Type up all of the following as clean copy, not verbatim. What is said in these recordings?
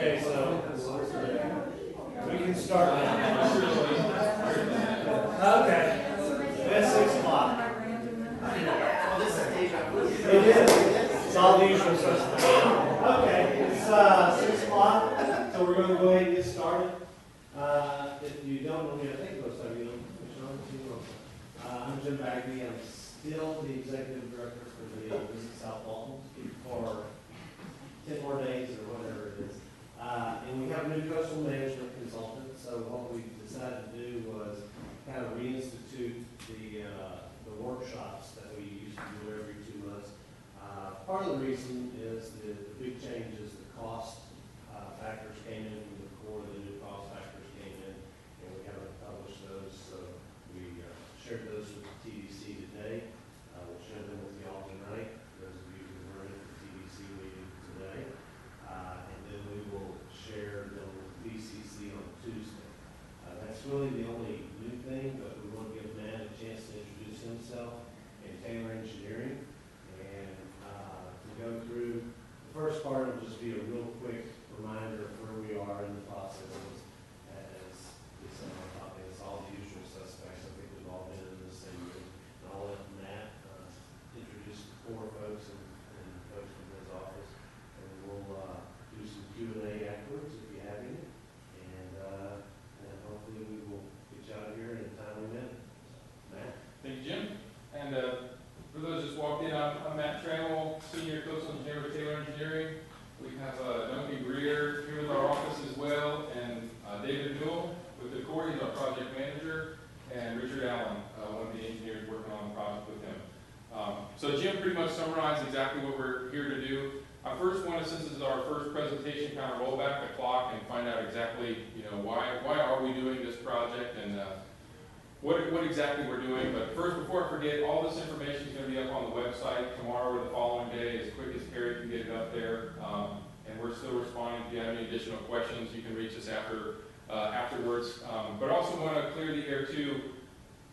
Okay, so we can start now. Okay, it's 6 o'clock. It is. It's all the usual suspects. Okay, it's 6 o'clock, so we're going to go ahead and get started. If you don't know me, I think most of you know. I'm Jim Bagby. I'm still the executive director for the Visit South Walton for 10 more days or whatever it is. And we have a new coastal management consultant. So what we decided to do was kind of reinstitute the workshops that we used to do every 2 months. Part of the reason is the big changes, the cost factors came in from the core, the new cost factors came in, and we haven't published those. So we shared those with the TDC today. We'll share them with y'all tonight, those of you who were in the TDC meeting today. And then we will share them with BCC on Tuesday. That's really the only new thing, but we want to give Matt a chance to introduce himself and Taylor Engineering. And to go through the first part will just be a real quick reminder of where we are in the process. As it's all the usual suspects. I think we've all been in the same room. And I'll let Matt introduce the core folks and folks from his office. And we'll do some Q&A afterwards if you have any. And hopefully we will get you out of here in a timely manner. Matt? Thank you, Jim. And for those just walked in, I'm Matt Trammell, Senior Coastal Engineer with Taylor Engineering. We have Duncan Greer here with our office as well, and David Newell with the Corps, he's our project manager, and Richard Allen, one of the engineers working on the project with him. So Jim pretty much summarized exactly what we're here to do. I first wanted, since this is our first presentation, kind of roll back the clock and find out exactly, why are we doing this project and what exactly we're doing. But first, before I forget, all this information is going to be up on the website tomorrow or the following day, as quick as Carrie can get it up there. And we're still responding. If you have any additional questions, you can reach us afterwards. But I also want to clear the air too.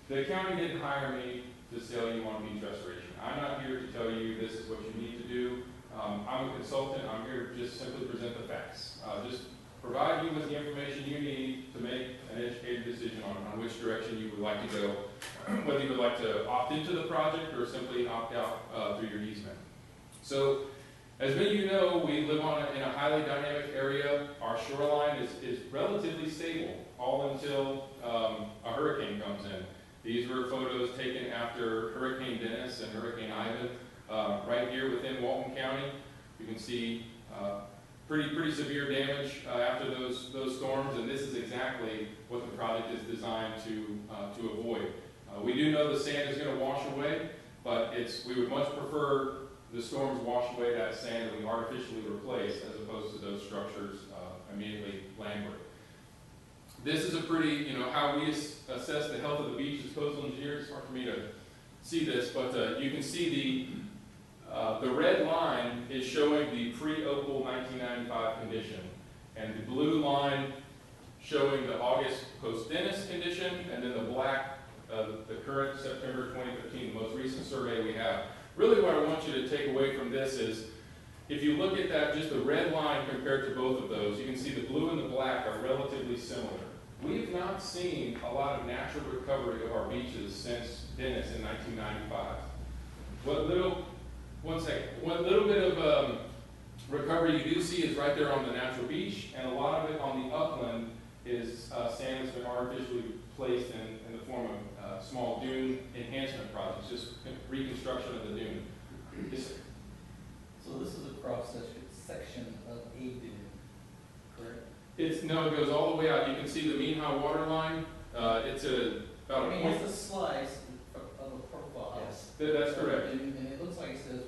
The county didn't hire me to sell you on beach restoration. I'm not here to tell you this is what you need to do. I'm a consultant. I'm here to just simply present the facts. Just provide you with the information you need to make an educated decision on which direction you would like to go, whether you would like to opt into the project or simply opt out through your easement. So, as many of you know, we live in a highly dynamic area. Our shoreline is relatively stable, all until a hurricane comes in. These were photos taken after Hurricane Dennis and Hurricane Ivan, right here within Walton County. You can see pretty severe damage after those storms, and this is exactly what the project is designed to avoid. We do know the sand is going to wash away, but we would much prefer the storms wash away that sand that we artificially replace as opposed to those structures immediately landward. This is a pretty, how we assess the health of the beach as coastal engineers. It's hard for me to see this, but you can see the red line is showing the pre-Opal 1995 condition, and the blue line showing the August post-Dennis condition, and then the black, the current September 2015, the most recent survey we have. Really what I want you to take away from this is, if you look at that, just the red line compared to both of those, you can see the blue and the black are relatively similar. We have not seen a lot of natural recovery of our beaches since Dennis in 1995. What little bit of recovery you do see is right there on the natural beach, and a lot of it on the upland is sand that's been artificially placed in the form of small dune enhancement projects, just reconstruction of the dune. So this is a cross section of a dune, correct? It goes all the way out. You can see the mean high water line. It's about a point. It's a slice of a profile. Yes, that's correct. And it looks like it says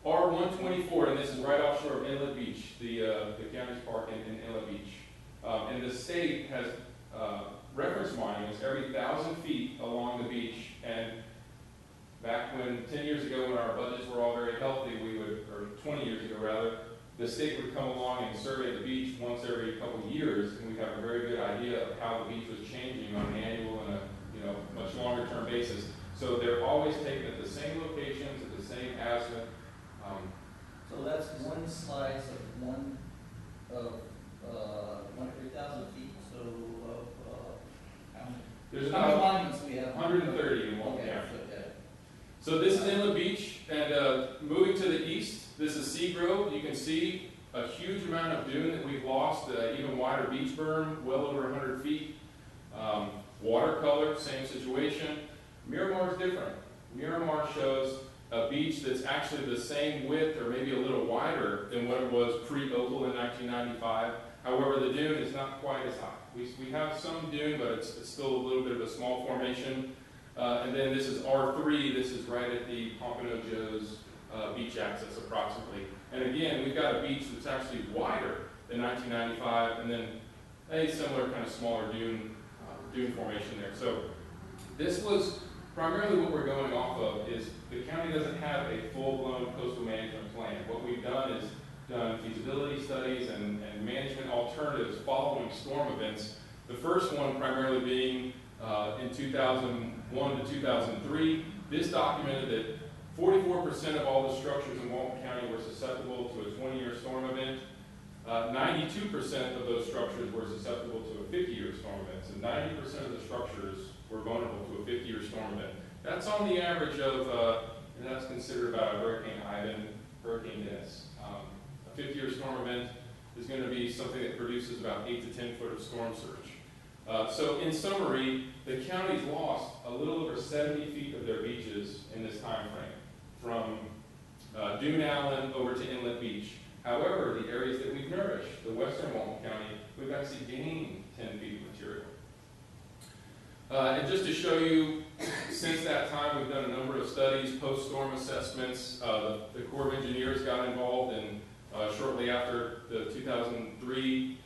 R124, and this is right offshore of Inlet Beach, the county's park in Inlet Beach. And the state has reference monuments every 1,000 feet along the beach. And back when 10 years ago, when our budgets were all very healthy, or 20 years ago rather, the state would come along and survey the beach once every couple of years, and we'd have a very good idea of how the beach was changing on an annual and a much longer term basis. So they're always taken at the same locations, at the same azimuth. so that's one slice of one of, 100,000 feet, so, how many? There's How many about monuments we have? 130 in Walton Okay, County. so, yeah. So this is Inlet Beach, and moving to the east, this is Sea Grove. You can see a huge amount of dune that we've lost, even wider beach berm, well over 100 feet. Watercolor, same situation. Miramar is different. Miramar shows a beach that's actually the same width or maybe a little wider than what it was pre-Opal in 1995. However, the dune is not quite as high. We have some dune, but it's still a little bit of a small formation. And then this is R3. This is right at the Pompano Joe's beach access approximately. And again, we've got a beach that's actually wider than 1995, and then a similar kind of smaller dune formation there. So this was primarily what we're going off of is the county doesn't have a full-blown coastal management plan. What we've done is done feasibility studies and management alternatives following storm events. The first one primarily being in 2001 to 2003. This documented that 44% of all the structures in Walton County were susceptible to a 20-year storm event. 92% of those structures were susceptible to a 50-year storm event, and 90% of the structures were vulnerable to a 50-year storm event. That's on the average of, and that's considered about Hurricane Ivan, Hurricane Dennis. A 50-year storm event is going to be something that produces about 8 to 10 foot of storm surge. So in summary, the county's lost a little over 70 feet of their beaches in this time frame, from Dune Allen over to Inlet Beach. However, the areas that we've nourished, the western Walton County, we've actually gained 10 feet of material. And just to show you, since that time, we've done a number of studies, post-storm assessments. The Corps of Engineers got involved in shortly after the 2003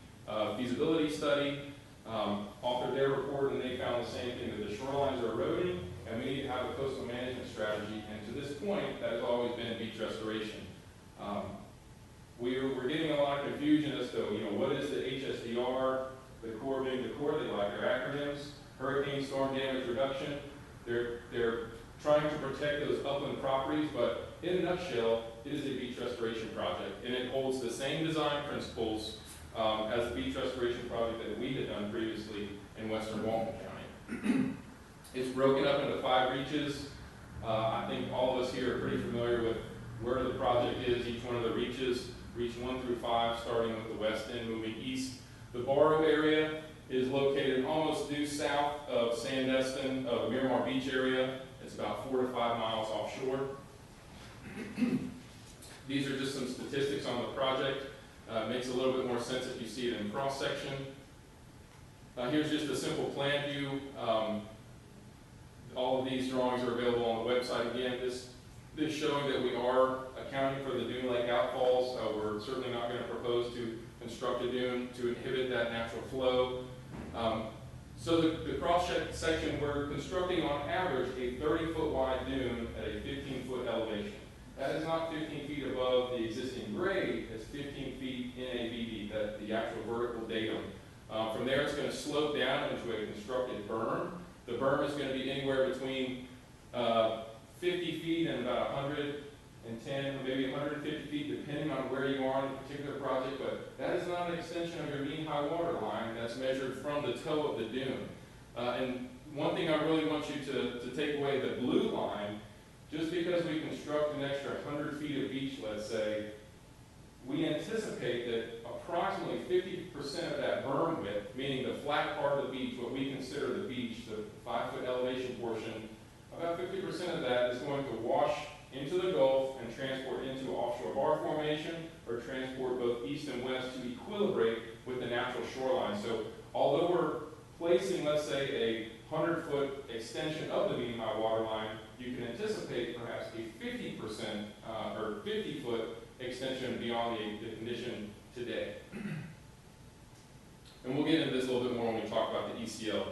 feasibility study, authored their report, and they found the same thing, that the shorelines are eroding, and we need to have a coastal management strategy. And to this point, that has always been beach restoration. We're getting a lot of confusion as to, what is the HSDR, the Corps being the Corps, they like their acronyms, hurricane storm damage reduction. They're trying to protect those upland properties, but in a nutshell, it is a beach restoration project, and it holds the same design principles as the beach restoration project that we had done previously in western Walton County. It's broken up into 5 reaches. I think all of us here are pretty familiar with where the project is, each one of the reaches, reach 1 through 5, starting with the west end, moving east. The Barrow area is located almost due south of Sandestin, of Miramar Beach area. It's about 4 to 5 miles offshore. These are just some statistics on the project. Makes a little bit more sense if you see it in cross-section. Here's just a simple plan view. All of these drawings are available on the website. Again, this showing that we are accounting for the dune lake outfalls. We're certainly not going to propose to construct a dune to inhibit that natural flow. So the cross-section, we're constructing on average a 30-foot wide dune at a 15-foot elevation. That is not 15 feet above the existing grade, it's 15 feet in AVD, that's the actual vertical datum. From there, it's going to slope down into a constructed berm. The berm is going to be anywhere between 50 feet and about 110, maybe 150 feet, depending on where you are in a particular project, but that is not an extension of your mean high water line. That's measured from the toe of the dune. And one thing I really want you to take away, the blue line, just because we construct an extra 100 feet of beach, let's say, we anticipate that approximately 50% of that berm width, meaning the flat part of the beach, what we consider the beach, the 5-foot elevation portion, about 50% of that is going to wash into the Gulf and transport into offshore bar formation, or transport both east and west to equilibrate with the natural shoreline. So although we're placing, let's say, a 100-foot extension of the mean high water line, you can anticipate perhaps a 50% or 50-foot extension beyond the condition today. And we'll get into this a little bit more when we talk about the ECL.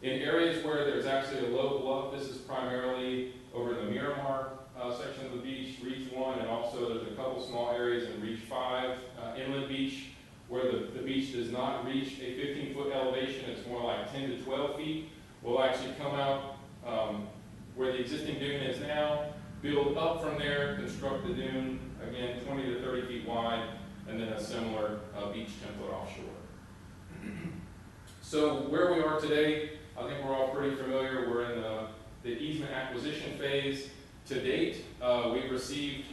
In areas where there's actually a low bluff, this is primarily over in the Miramar section of the beach, Reach 1, and also there's a couple small areas in Reach 5, Inlet Beach, where the beach does not reach a 15-foot elevation. It's more like 10 to 12 feet. We'll actually come out where the existing dune is now, build up from there, construct the dune, again, 20 to 30 feet wide, and then a similar beach beach 10 foot offshore. So where we are today, I think we're all pretty familiar. We're in the easement acquisition phase. To date, we've received,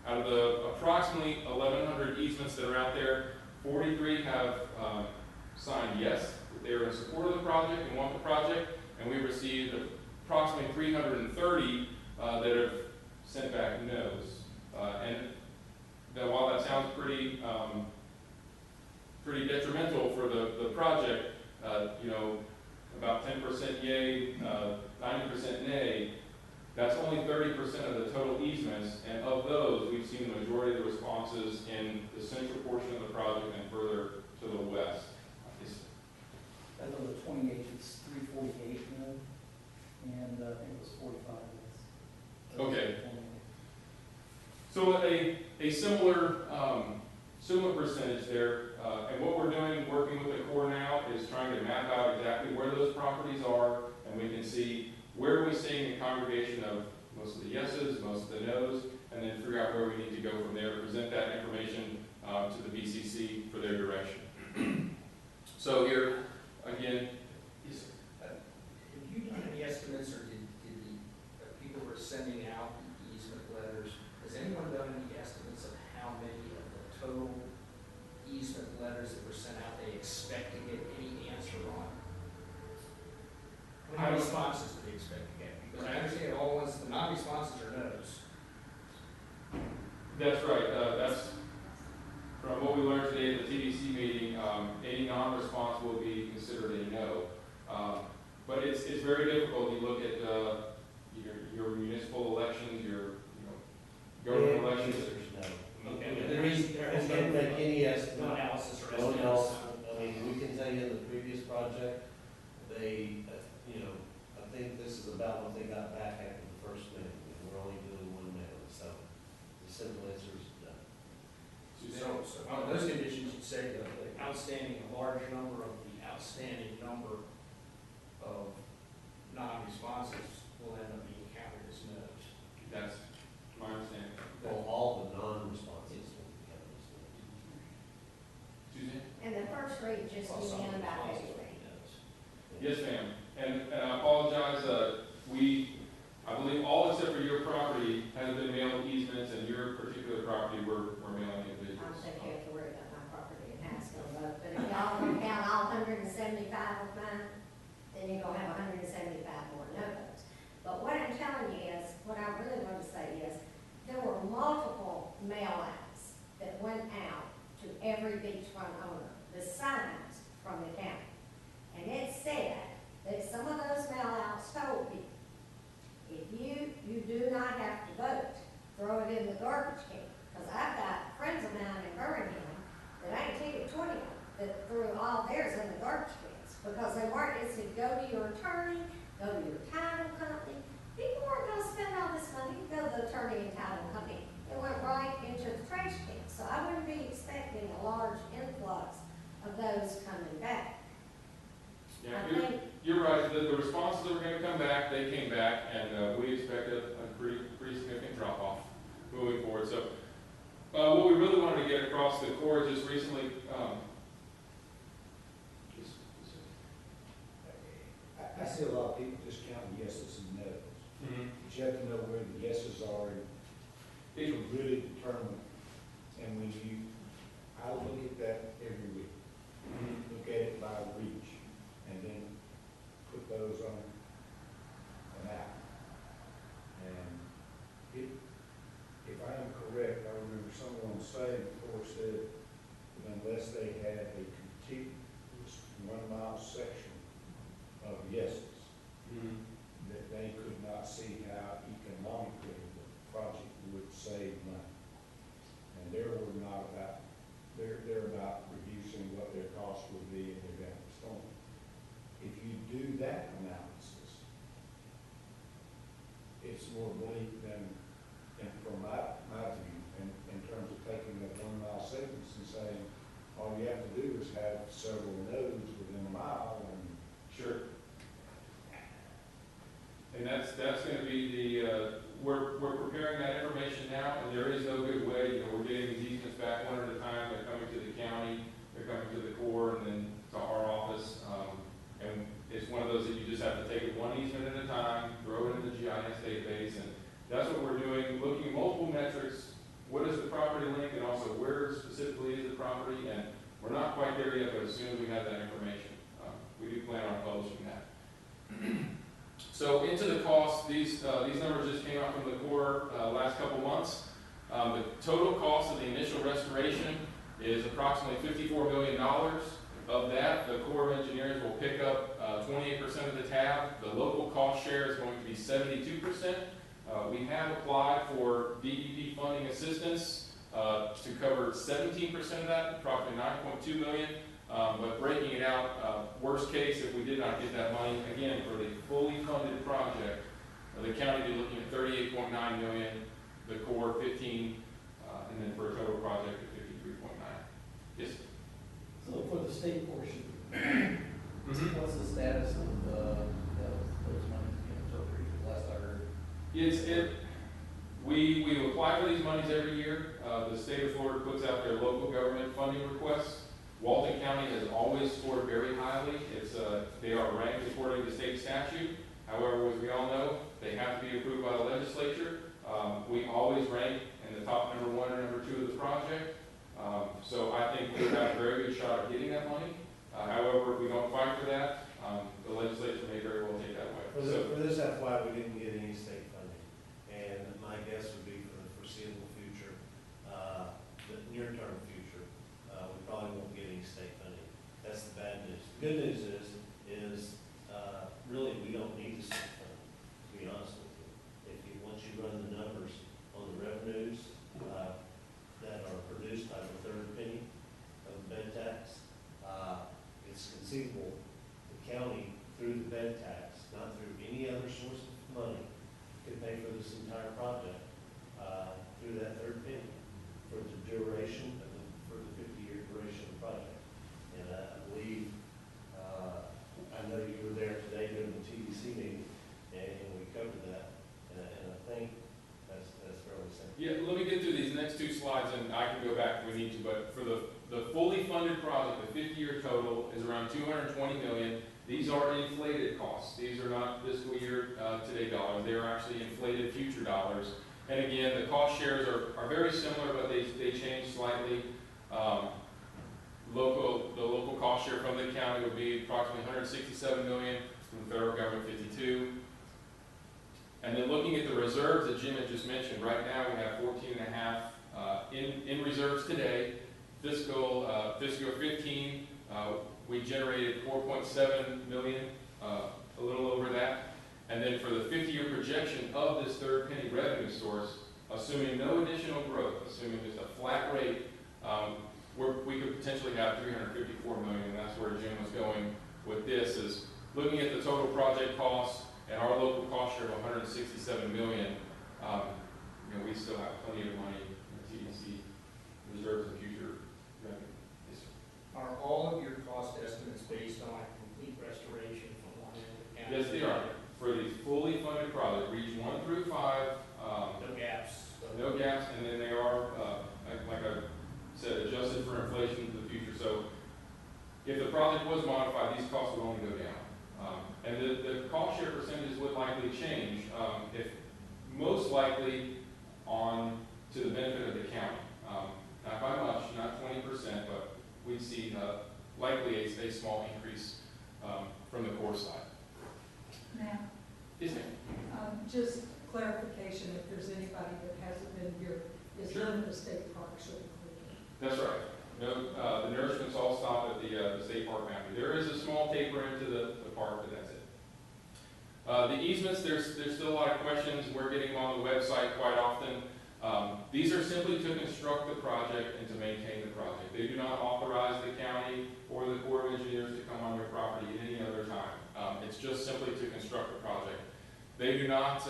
out of the approximately 1,100 easements that are out there, 43 have signed yes, that they are in support of the project and want the project, and we received approximately 330 that have sent back no's. And that while that sounds pretty pretty detrimental for the project, you know, about 10% yay, 90% nay, that's only 30% of the total easements, and of those, we've seen the majority of the responses in the central portion of the project and further to the west. Out of the 28, it's 348, and I think it was 45. Okay. So a similar similar percentage there, and what we're doing, working with the Corps now, is trying to map out exactly where those properties are, and we can see where are we seeing a congregation of most of the yeses, most of the nos, and then figure out where we need to go from there, present that information to the BCC for their direction. So here, again, Have you done any estimates, or did the people who are sending out the easement letters, has anyone done any estimates of how many of the total easement letters that were sent out they expect to get any answer on? How many responses do they expect to get? Because I understand all ones, the non-responses are no's. that's right. That's from what we learned today at the TDC meeting. Any non-response will be considered a no. But it's very difficult. You look at your municipal elections, your government elections. Okay, There hasn't been any estimate. no analysis or No estimates. analysis. I mean, we can tell you in the previous project, they, I think this is about what they got back after the first mailing, and we're only doing one mailing, so the simple answer is no. So on those conditions, you'd say that the outstanding, a large number of the outstanding number of non-responses will end up being counted as no's. That's my understanding. Well, all the non-responses will be counted as no. Susan? And the first read just Well, some began about responses will February. be no's. Yes, ma'am. And I apologize. I believe all except for your property has been mailed easements, and your particular property we're mailing I'm individuals. thinking you have to worry about my property in Haskell, but if y'all want to count all 175 of mine, then you're gonna have 175 more no votes. But what I'm telling you is, what I really want to say is, there were multiple mail outs that went out to every beachfront owner, besides from the county. And it said that some of those mail outs told people, if you do not have to vote, throw it in the garbage can. Because I've got friends of mine in Birmingham that I can take 20 of that threw all theirs in the garbage cans because they weren't, it said go to your attorney, go to your title company. People weren't going to spend all this money to go to the attorney and title company. It went right into the trash can. So I wouldn't be expecting a large influx of those coming back. Yeah, I think you're right. The responses that were going to come back, they came back, and we expect a pretty significant drop off moving forward. So what we really wanted to get across the Corps just recently. I see a lot of people just counting yeses and nos. Mhm. But you have to know where the yeses are to really determine. And when I look at that every week, look at it by reach, and then put those on an app. And if I am correct, I remember someone saying before said that unless they had a contiguous 1 mile section of yeses, that they could not see how economically the project would save money. And they're about reducing what their cost would be in their down storm. If you do that analysis, it's more bleak than, and from my view, in terms of taking that 1 mile segments and saying, all you have to do is have several nodes within a mile and Sure. And that's going to be the, we're preparing that information now, and there is no good way, we're getting these easements back one at a time, they're coming to the county, We're not quite there yet, but as soon as we have that information, we do plan on publishing that. So into the cost, these numbers just came out from the Corps last couple months. The total cost of the initial restoration is approximately $54 million. Of that, the Corps of Engineers will pick up 28% of the tab. The local cost share is going to be 72%. We have applied for DEP funding assistance to cover 17% of that, approximately $9.2 million. But breaking it out, worst case, if we did not get that money, again, for the fully funded project, the county would be looking at $38.9 million, the Corps 15, and then for a total project of 53.9. Yes? So for the state portion, what's the status of those monies being appropriated? Last I heard. We apply for these monies every year. The state of Florida puts out their local government funding requests. Walton County has always scored very highly. They are ranked according to state statute. However, as we all know, they have to be approved by the legislature. We always rank in the top number 1 or number 2 of the project. So I think we have a very good shot at getting that money. However, if we don't fight for that, the legislature may very well take that away. For this FY, we didn't get any state funding, and my guess would be for the foreseeable future, the near-term future, we probably won't get any state funding. That's the bad news. The good news is really we don't need the state funding, to be honest with you. Once you run the numbers on the revenues that are produced by the third penny of the bed tax, it's conceivable the county, through the bed tax, not through any other source of money, could pay for this entire project through that third penny for the duration of for the 50-year duration of the project. And I believe, I know you were there today during the TDC meeting, and we covered that, and I think that's fairly simple. Yeah, let me get through these next 2 slides, and I can go back if we need to, but for the fully funded project, the 50-year total is around $220 million. These are inflated costs. These are not fiscal year today dollars. They are actually inflated future dollars. And again, the cost shares are very similar, but they change slightly. The local cost share from the county would be approximately $167 million, from the federal government 52. And then looking at the reserves that Jim had just mentioned, right now we have 14.5 in reserves today. Fiscal 15, we generated 4.7 million, a little over that. And then for the 50-year projection of this third penny revenue source, assuming no additional growth, assuming just a flat rate, we could potentially have 354 million, and that's where Jim was going with this, is looking at the total project cost and our local cost share of 167 million, we still have plenty of money in TDC reserves and future revenue. Yes, sir. Are all of your cost estimates based on complete restoration from one end of the county? Yes, they are. For the fully funded project, region 1 through 5, No gaps? no gaps, and then they are, like I said, adjusted for inflation into the future. So if the project was modified, these costs would only go down. And the cost share percentages would likely change, if most likely on to the benefit of the county. Not by much, not 20%, but we'd see likely a small increase from the core side. Now, Yes, ma'am. just clarification, if there's anybody that hasn't been here, is Sure. none of the state parks are included? That's right. No, the nourishments all stop at the state park boundary. There is a small taper into the park, but that's it. The easements, there's still a lot of questions. We're getting them on the website quite often. These are simply to construct the project and to maintain the project. They do not authorize the county or the Corps of Engineers to come on your property at any other time. It's just simply to construct the project. They do not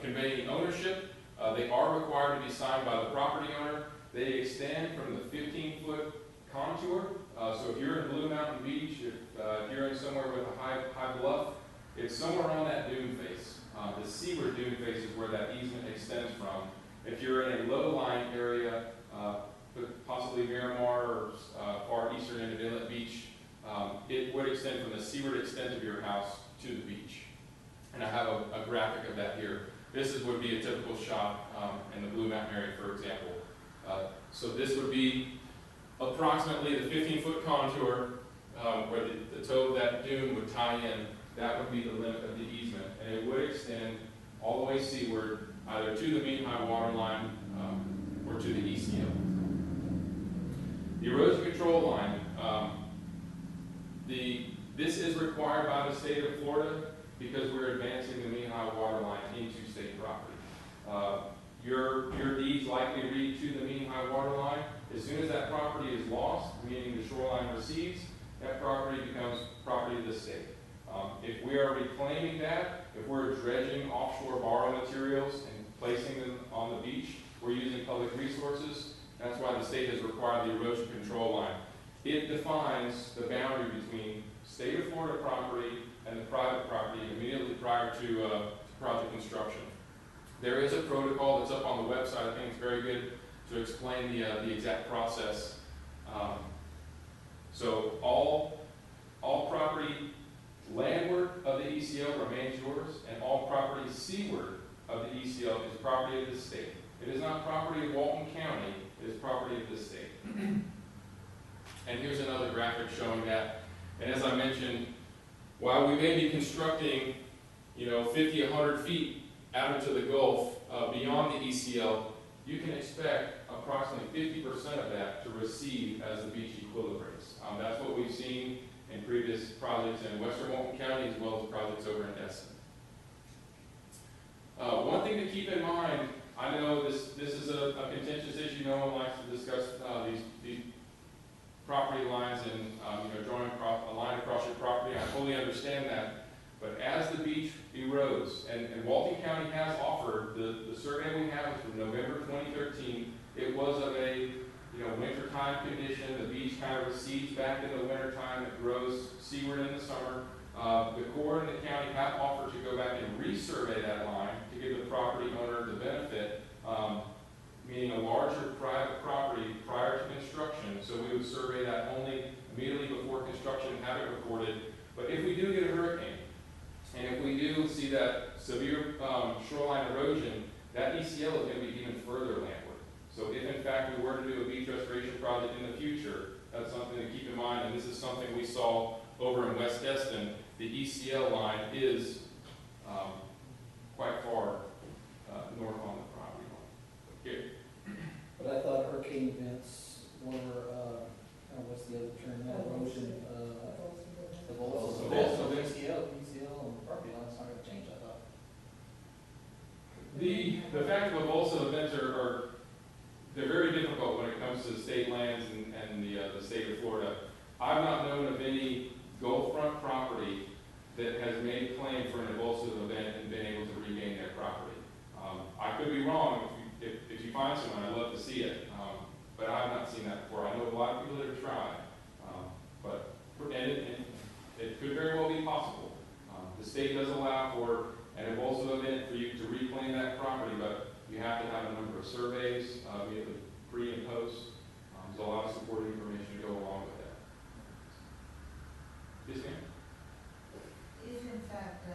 convey any ownership. They are required to be signed by the property owner. They extend from the 15-foot contour. So if you're in Blue Mountain Beach, if you're in somewhere with a high bluff, it's somewhere on that dune face. The seaward dune face is where that easement extends from. If you're in a low-lying area, possibly Miramar or far eastern end of Inlet Beach, it would extend from the seaward extent of your house to the beach. And I have a graphic of that here. This would be a typical shot in the Blue Mountain area, for example. So this would be approximately the 15-foot contour where the toe of that dune would tie in, that would be the limit of the easement. And it would extend all the way seaward, either to the mean high water line or to the ECL. The erosion control line, this is required by the state of Florida because we're advancing the mean high water line into state property. Your deeds likely read to the mean high water line. As soon as that property is lost, meaning the shoreline recedes, that property becomes property of the state. If we are reclaiming that, if we're dredging offshore borrow materials and placing them on the beach, we're using public resources. That's why the state has required the erosion control line. It defines the boundary between state of Florida property and the private property immediately prior to project construction. There is a protocol that's up on the website. I think it's very good to explain the exact process. So all property landward of the ECL remains yours, and all property seaward of the ECL is property of the state. It is not property of Walton County, it is property of the state. And here's another graphic showing that. And as I mentioned, while we may be constructing, 50, 100 feet out into the Gulf beyond the ECL, you can expect approximately 50% of that to recede as the beach equilibrates. That's what we've seen in previous projects in western Walton County as well as projects over in Destin. One thing to keep in mind, I know this is a contentious issue. No one likes to discuss these property lines and drawing a line across your property. I fully understand that. But as the beach erodes, and Walton County has offered, the survey we have is from November 2013, it was of a wintertime condition. The beach kind of recedes back in the wintertime. It grows seaward in the summer. The Corps and the county have offered to go back and resurvey that line to give the property owner the benefit, meaning a larger private property prior to construction. So we would survey that only immediately before construction and have it recorded. But if we do get a hurricane, and if we do see that severe shoreline erosion, that ECL is going to be even further landward. So if in fact we were to do a beach restoration project in the future, that's something to keep in mind. And this is something we saw over in West Destin. The ECL line is quite far north on the property line. Here. But I thought hurricane events were, what's the other term, erosion, the volcano. So ECL and the property line's not going to change, I thought. The fact of the volcano events they're very difficult when it comes to state lands and the state of Florida. I've not known of any Gulf front property that has made a claim for an evulsive event and been able to regain their property. I could be wrong. If you find someone, I'd love to see it. But I have not seen that before. I know a lot of people that have tried. It could very well be possible. The state does allow for an evulsive event for you to reclaim that property, but you have to have a number of surveys, immediately pre and post. There's a lot of supporting information to go along with that. Yes, ma'am. If in fact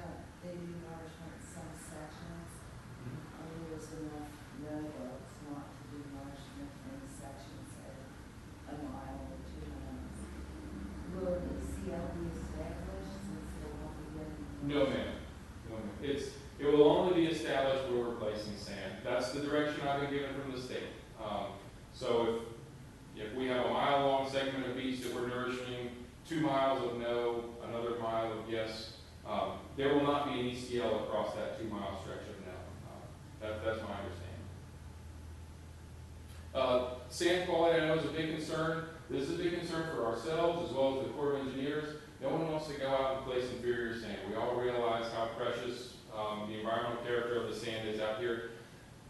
they do nourishment in some sections, there's enough railroads not to do nourishment in sections at a mile or 2 miles, will the ECL be established since they won't be getting? No, ma'am. No, ma'am. It will only be established where we're replacing sand. That's the direction I've been given from the state. So if we have a mile-long segment of beach that we're nourishing, 2 miles of no, another mile of yes, there will not be an ECL across that 2-mile stretch of no. That's my understanding. Sand quality, I know, is a big concern. This is a big concern for ourselves as well as the Corps of Engineers. No one wants to go out and place inferior sand. We all realize how precious the environmental character of the sand is out here.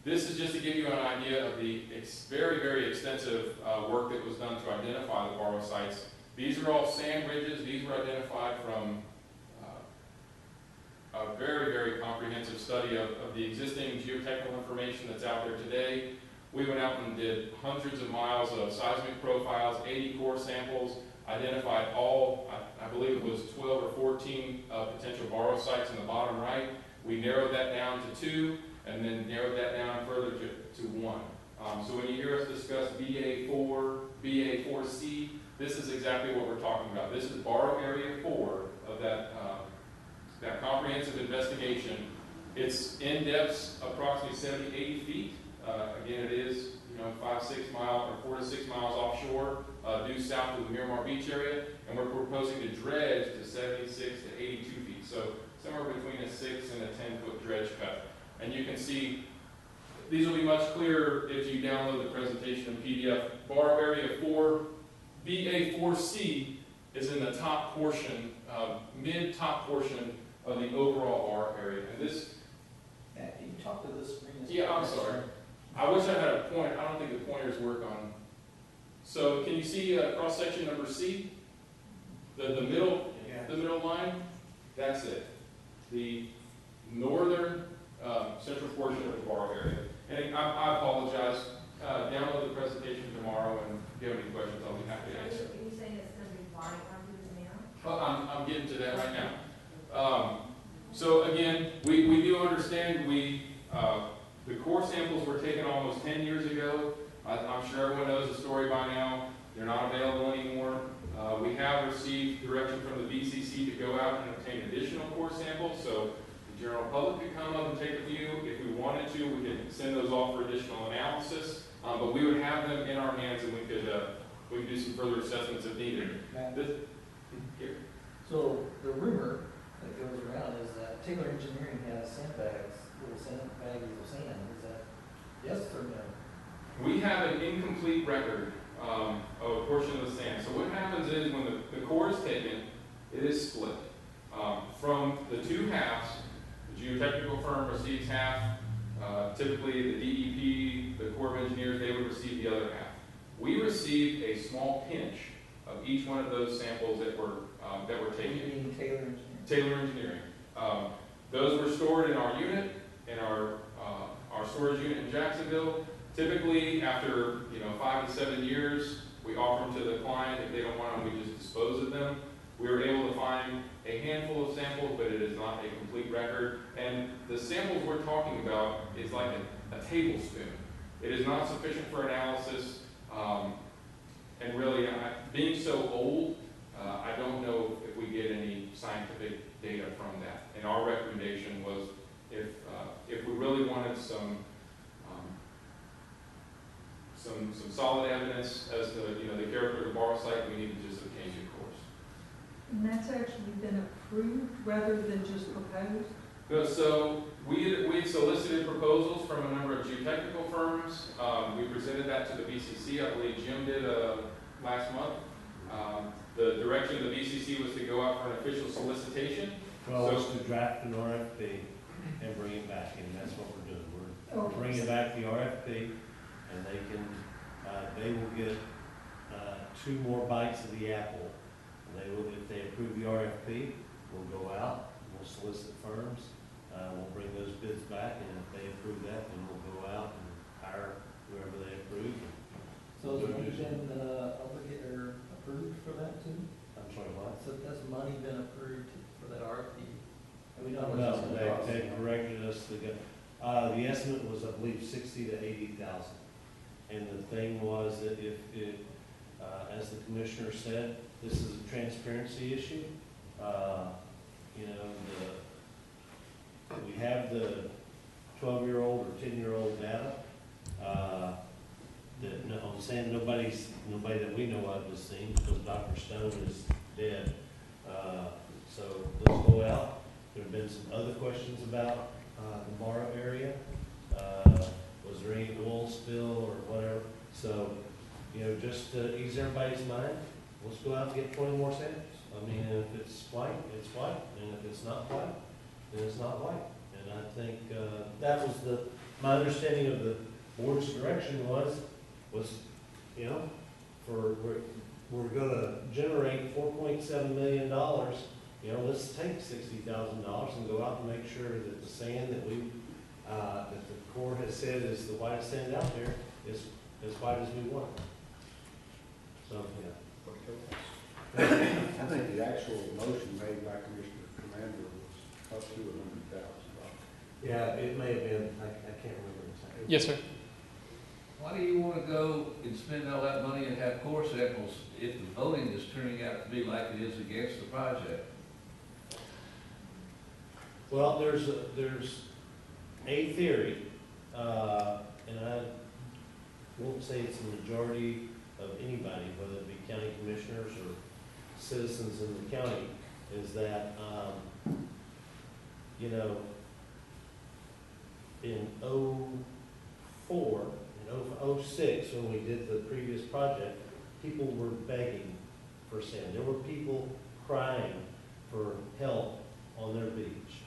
This is just to give you an idea of the very, very extensive work that was done to identify the borrow sites. These are all sand ridges. These were identified from a very, very comprehensive study of the existing geotechnical information that's out there today. We went out and did hundreds of miles of seismic profiles, 80 core samples, identified all, I believe it was 12 or 14 potential borrow sites in the bottom right. We narrowed that down to 2, and then narrowed that down further to 1. So when you hear us discuss BA4, BA4C, this is exactly what we're talking about. This is borrow area 4 of that, that comprehensive investigation. It's in depths approximately 70, 80 feet. Again, it is, 5, 6 miles or 4 to 6 miles offshore, due south of the Miramar Beach area, and we're proposing to dredge to 76 to 82 feet. So somewhere between a 6 and a 10-foot dredge cut. And you can see these will be much clearer if you download the presentation in PDF. Borrow area 4, BA4C is in the top portion, mid-top portion of the overall borrow area. And this, Matt, can you talk to this screen? yeah, I'm sorry. I wish I had a point. I don't think the pointers work on. So can you see cross-section number C? The middle line? That's it. The northern central portion of the borrow area. And I apologize. Download the presentation tomorrow, and if you have any questions, I'll be happy to answer. Are you saying it's gonna be white on yours now? Well, I'm getting to that right now. So again, we do understand the core samples were taken almost 10 years ago. I'm sure everyone knows the story by now. They're not available anymore. We have received direction from the BCC to go out and obtain additional core samples, so the general public could come up and take a few. If we wanted to, we could send those off for additional analysis, but we would have them in our hands, and we could do some further assessments if needed. Matt, Here. so the rumor that goes around is that Taylor Engineering has sandbags, little sandbags of sand. Is that yes or no? We have an incomplete record of a portion of the sand. So what happens is when the core is taken, it is split. From the two halves, the geotechnical firm receives half. Typically the DEP, the Corps of Engineers, they would receive the other half. We received a small pinch of each one of those samples that were taken. You mean Taylor Engineering? Taylor Engineering. Those were stored in our unit, in our storage unit in Jacksonville. Typically, after 5 to 7 years, we offer them to the client. If they don't want them, we just dispose of them. We were able to find a handful of samples, but it is not a complete record. And the samples we're talking about is like a tablespoon. It is not sufficient for analysis. And really, being so old, I don't know if we get any scientific data from that. And our recommendation was if we really wanted some solid evidence as to the character of the borrow site, we need to just obtain new cores. And that's actually been approved rather than just proposed? So we had solicited proposals from a number of geotechnical firms. We presented that to the BCC. I believe Jim did last month. The direction of the BCC was to go out for an official solicitation. Well, it's to draft an RFP and bring it back, and that's what we're doing. We're bringing back the RFP, and they will get 2 more bites of the apple. They will, if they approve the RFP, we'll go out, we'll solicit firms, we'll bring those bids back, and if they approve that, then we'll go out and hire whoever they approve. So has money been approved for that too? I'm sorry, what? So has money been approved for that RFP? And we know how much No, it's gonna cost. they corrected us to get, the estimate was, I believe, 60 to 80,000. And the thing was that if it, as the commissioner said, this is a transparency issue. We have the 12-year-old or 10-year-old data. I'm saying nobody that we know of has seen, because Dr. Stone is dead. So let's go out. There have been some other questions about the borrow area. Was there any oil spill or whatever? So, just to ease everybody's mind, let's go out and get 20 more samples. I mean, if it's white, it's white, and if it's not white, then it's not white. And I think that was my understanding of the board's direction was we're going to generate $4.7 million. Let's take $60,000 and go out and make sure that the sand that that the Corps has said is the whitest sand out there is as white as we want. So, I think the actual motion made by Commissioner Commander was up to $100,000. yeah, it may have been, I can't remember exactly. Yes, sir. why do you wanna go and spend all that money and have core samples if the voting is turning out to be like it is against the project? Well, there's a theory, and I won't say it's the majority of anybody, whether it be county commissioners or citizens in the county, is that, you know, in '04, in '06, when we did the previous project, people were begging for sand. There were people crying for help on their beach.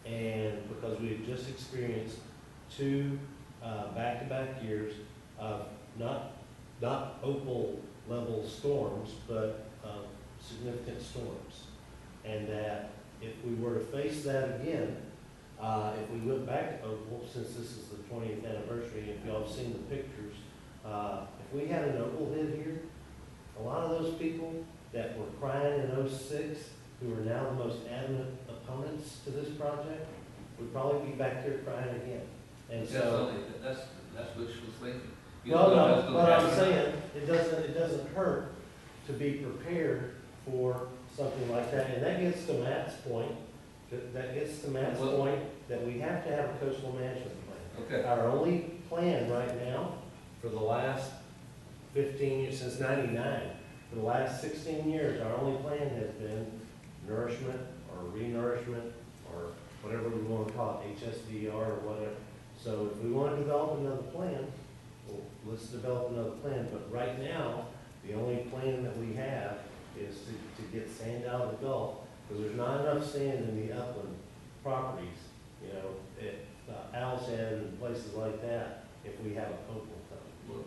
And because we had just experienced two back-to-back years of not opal level storms, but significant storms. And that if we were to face that again, if we went back to opal, since this is the 20th anniversary, if y'all have seen the pictures, if we had an opal hit here, a lot of those people that were crying in '06, who are now the most adamant opponents to this project, would probably be back there crying again. And so, That's wishful thinking. You well, don't know no, what's gonna but I'm happen. saying, it doesn't hurt to be prepared for something like that. And that gets to Matt's point, that we have to have a coastal management plan. Okay. Our only plan right now, for the last 15 years, since '99, for the last 16 years, our only plan has been nourishment or renourishment or whatever we want to call it, HSDR or whatever. So if we want to develop another plan, well, let's develop another plan. But right now, the only plan that we have is to get sand out of the Gulf, because there's not enough sand in the upland properties, you know, at Alsand and places like that, if we have a opal coming. Well,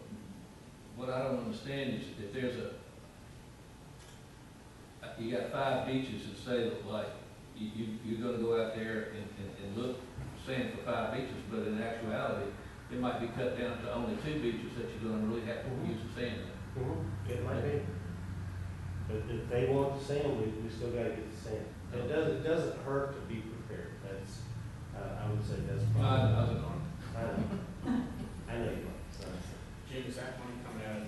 what I don't understand is if there's you got 5 beaches and say that like, you're gonna go out there and look sand for 5 beaches, but in actuality, it might be cut down to only 2 beaches that you're gonna really have to use the sand in. It might be. But if they want the sand, we still gotta get the sand. It doesn't hurt to be prepared. That's, I would say that's I probably. was on. I know you are. So. Jim, is that money coming out of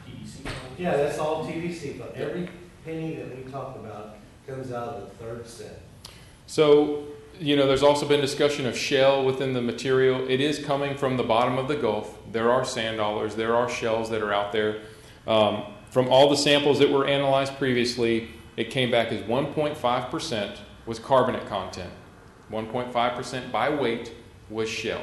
TDC fund? Yeah, that's all TDC, but every penny that we talk about comes out of the third cent. So, you know, there's also been discussion of shell within the material. It is coming from the bottom of the Gulf. There are sand dollars, there are shells that are out there. From all the samples that were analyzed previously, it came back as 1.5% was carbonate content. 1.5% by weight was shell.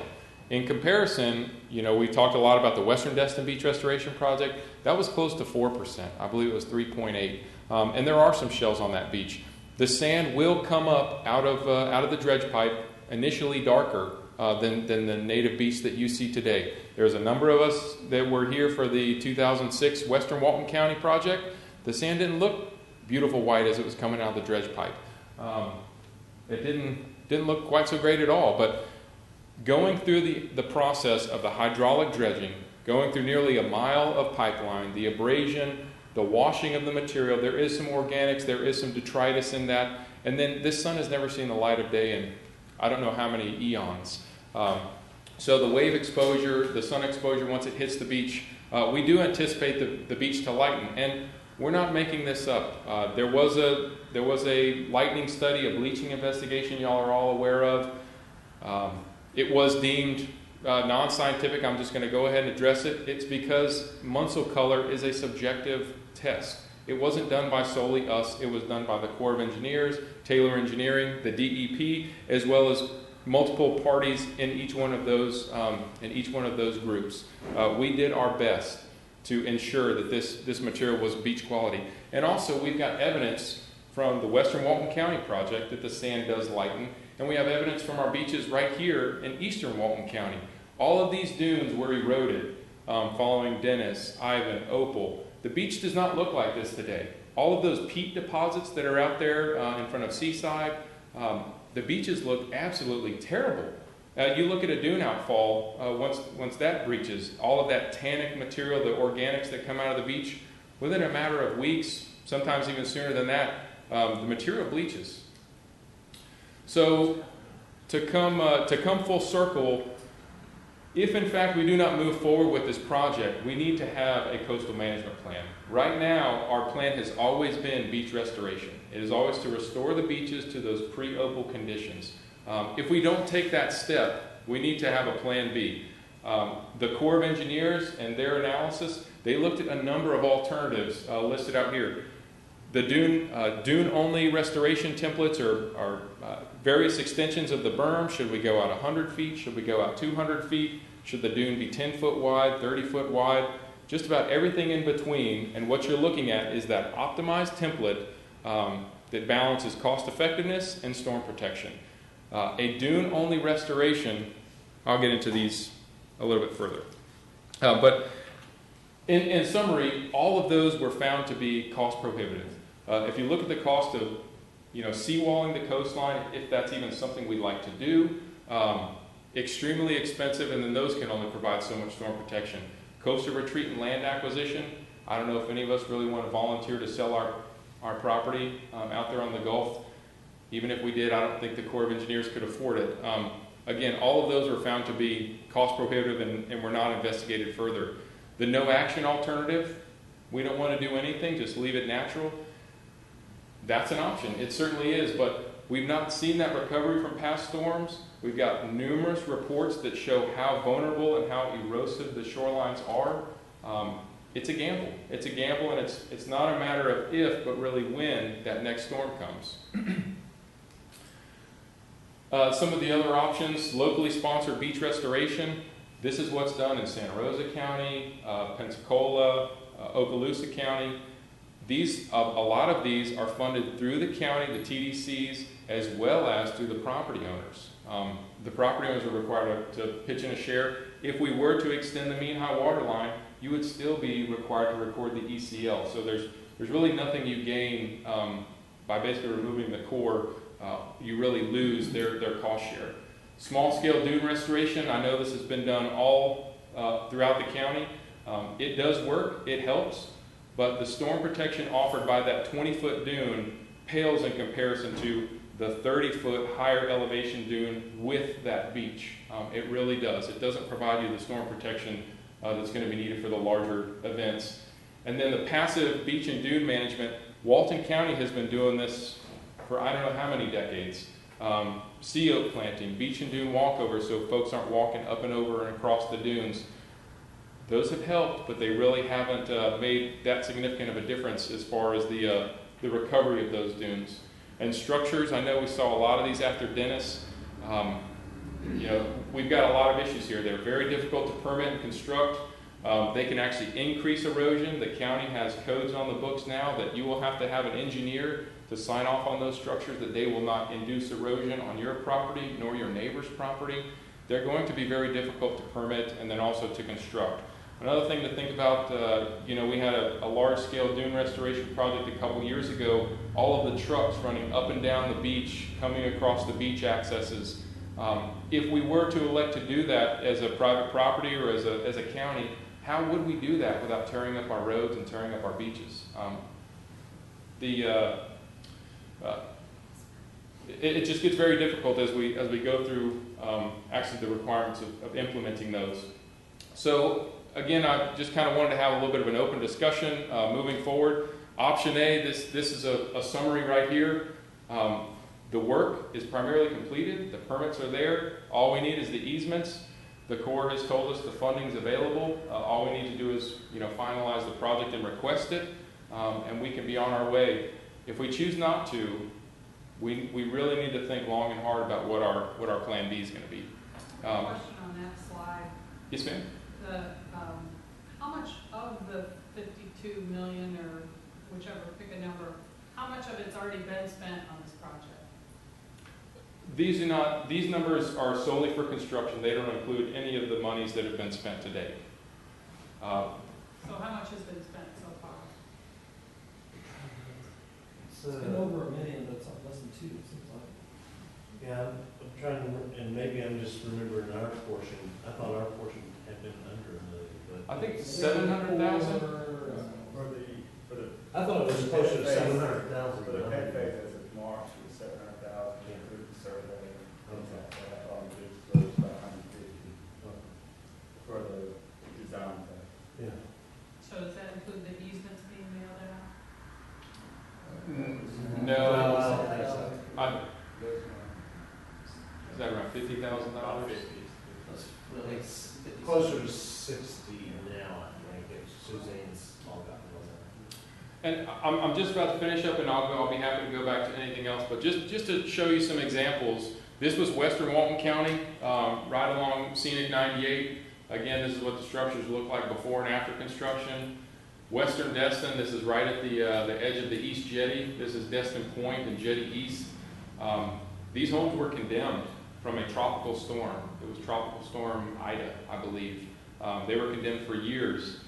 In comparison, you know, we talked a lot about the Western Destin Beach Restoration Project. That was close to 4%. I believe it was 3.8. And there are some shells on that beach. The sand will come up out of the dredge pipe, initially darker than the native beach that you see today. There's a number of us that were here for the 2006 Western Walton County project. The sand didn't look beautiful white as it was coming out of the dredge pipe. It didn't look quite so great at all. But going through the process of the hydraulic dredging, going through nearly a mile of pipeline, the abrasion, the washing of the material, there is some organics, there is some detritus in that, and then this sun has never seen the light of day in I don't know how many eons. So the wave exposure, the sun exposure, once it hits the beach, we do anticipate the beach to lighten, and we're not making this up. There was a lightning study, a bleaching investigation y'all are all aware of. It was deemed non-scientific. I'm just going to go ahead and address it. It's because Munsell color is a subjective test. It wasn't done by solely us. It was done by the Corps of Engineers, Taylor Engineering, the DEP, as well as multiple parties in each one of those groups. We did our best to ensure that this material was beach quality. And also, we've got evidence from the Western Walton County project that the sand does lighten. And we have evidence from our beaches right here in eastern Walton County. All of these dunes were eroded following Dennis, Ivan, Opal. The beach does not look like this today. All of those peat deposits that are out there in front of Seaside, the beaches look absolutely terrible. You look at a dune outfall, once that breaches, all of that tannic material, the organics that come out of the beach, within a matter of weeks, sometimes even sooner than that, the material bleaches. So to come full circle, If in fact we do not move forward with this project, we need to have a coastal management plan. Right now, our plan has always been beach restoration. It is always to restore the beaches to those pre-opal conditions. If we don't take that step, we need to have a plan B. The Corps of Engineers and their analysis, they looked at a number of alternatives listed out here. The dune-only restoration templates are various extensions of the berm. Should we go out 100 feet? Should we go out 200 feet? Should the dune be 10 foot wide, 30 foot wide? Just about everything in between. And what you're looking at is that optimized template that balances cost effectiveness and storm protection. A dune-only restoration, I'll get into these a little bit further. But in summary, all of those were found to be cost prohibitive. If you look at the cost of seawalling the coastline, if that's even something we'd like to do, extremely expensive, and then those can only provide so much storm protection. Coastal retreat and land acquisition, I don't know if any of us really want to volunteer to sell our property out there on the Gulf. Even if we did, I don't think the Corps of Engineers could afford it. Again, all of those were found to be cost prohibitive and were not investigated further. The no action alternative, we don't want to do anything, just leave it natural. That's an option. It certainly is, but we've not seen that recovery from past storms. We've got numerous reports that show how vulnerable and how erosive the shorelines are. It's a gamble. It's a gamble, and it's not a matter of if, but really when that next storm comes. Some of the other options, locally sponsored beach restoration. This is what's done in Santa Rosa County, Pensacola, Okaloosa County. A lot of these are funded through the county, the TDCs, as well as through the property owners. The property owners are required to pitch in a share. If we were to extend the mean high water line, you would still be required to record the ECL. So there's really nothing you gain by basically removing the core. You really lose their cost share. Small scale dune restoration, I know this has been done all throughout the county. It does work, it helps, but the storm protection offered by that 20-foot dune pales in comparison to the 30-foot higher elevation dune with that beach. It really does. It doesn't provide you the storm protection that's going to be needed for the larger events. And then the passive beach and dune management, Walton County has been doing this for I don't know how many decades. Sea oak planting, beach and dune walkover, so folks aren't walking up and over and across the dunes. Those have helped, but they really haven't made that significant of a difference as far as the recovery of those dunes. And structures, I know we saw a lot of these after Dennis. We've got a lot of issues here. They're very difficult to permit and construct. They can actually increase erosion. The county has codes on the books now that you will have to have an engineer to sign off on those structures, that they will not induce erosion on your property nor your neighbor's property. They're going to be very difficult to permit and then also to construct. Another thing to think about, we had a large-scale dune restoration project a couple years ago. All of the trucks running up and down the beach, coming across the beach accesses. If we were to elect to do that as a private property or as a county, how would we do that without tearing up our roads and tearing up our beaches? It just gets very difficult as we go through actually the requirements of implementing those. So again, I just kind of wanted to have a little bit of an open discussion moving forward. Option A, this is a summary right here. The work is primarily completed. The permits are there. All we need is the easements. The Corps has told us the funding's available. All we need to do is finalize the project and request it, and we can be on our way. If we choose not to, we really need to think long and hard about what our plan B is going to be. Question on that slide. Yes, ma'am. How much of the 52 million or whichever, pick a number, how much of it's already been spent on this project? These numbers are solely for construction. They don't include any of the monies that have been spent to date. So how much has been spent so far? It's been over $1 million, but it's less than 2, it seems like. Yeah, I'm trying to, and maybe I'm just remembering our portion. I thought our portion had been under $1 million, but. I think 700,000. I thought it was closer to 700,000. For the pay phase as of March, it was 700,000, including the survey. I thought it was close to about 150. And I'm just about to finish up, and I'll be happy to go back to anything else, but just to show you some examples, this was western Walton County, right along Scenic 98. Again, this is what the structures look like before and after construction. Western Destin, this is right at the edge of the East Jetty. This is Destin Point and Jetty East. These homes were condemned from a tropical storm. It was Tropical Storm Ida, I believe. They were condemned for years.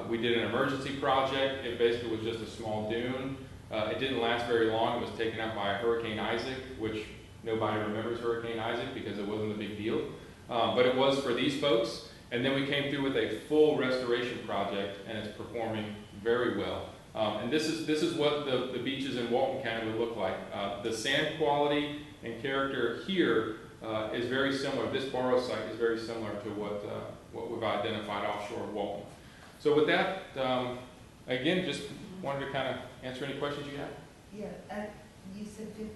We did an emergency project. It basically was just a small dune. It didn't last very long. It was taken out by Hurricane Isaac, which nobody remembers Hurricane Isaac because it wasn't a big deal. But it was for these folks. And then we came through with a full restoration project, and it's performing very well. And this is what the beaches in Walton County would look like. The sand quality and character here is very similar. This borrow site is very similar to what we've identified offshore of Walton. So with that, again, just wanted to kind of answer any questions you have. Yeah, you said 52%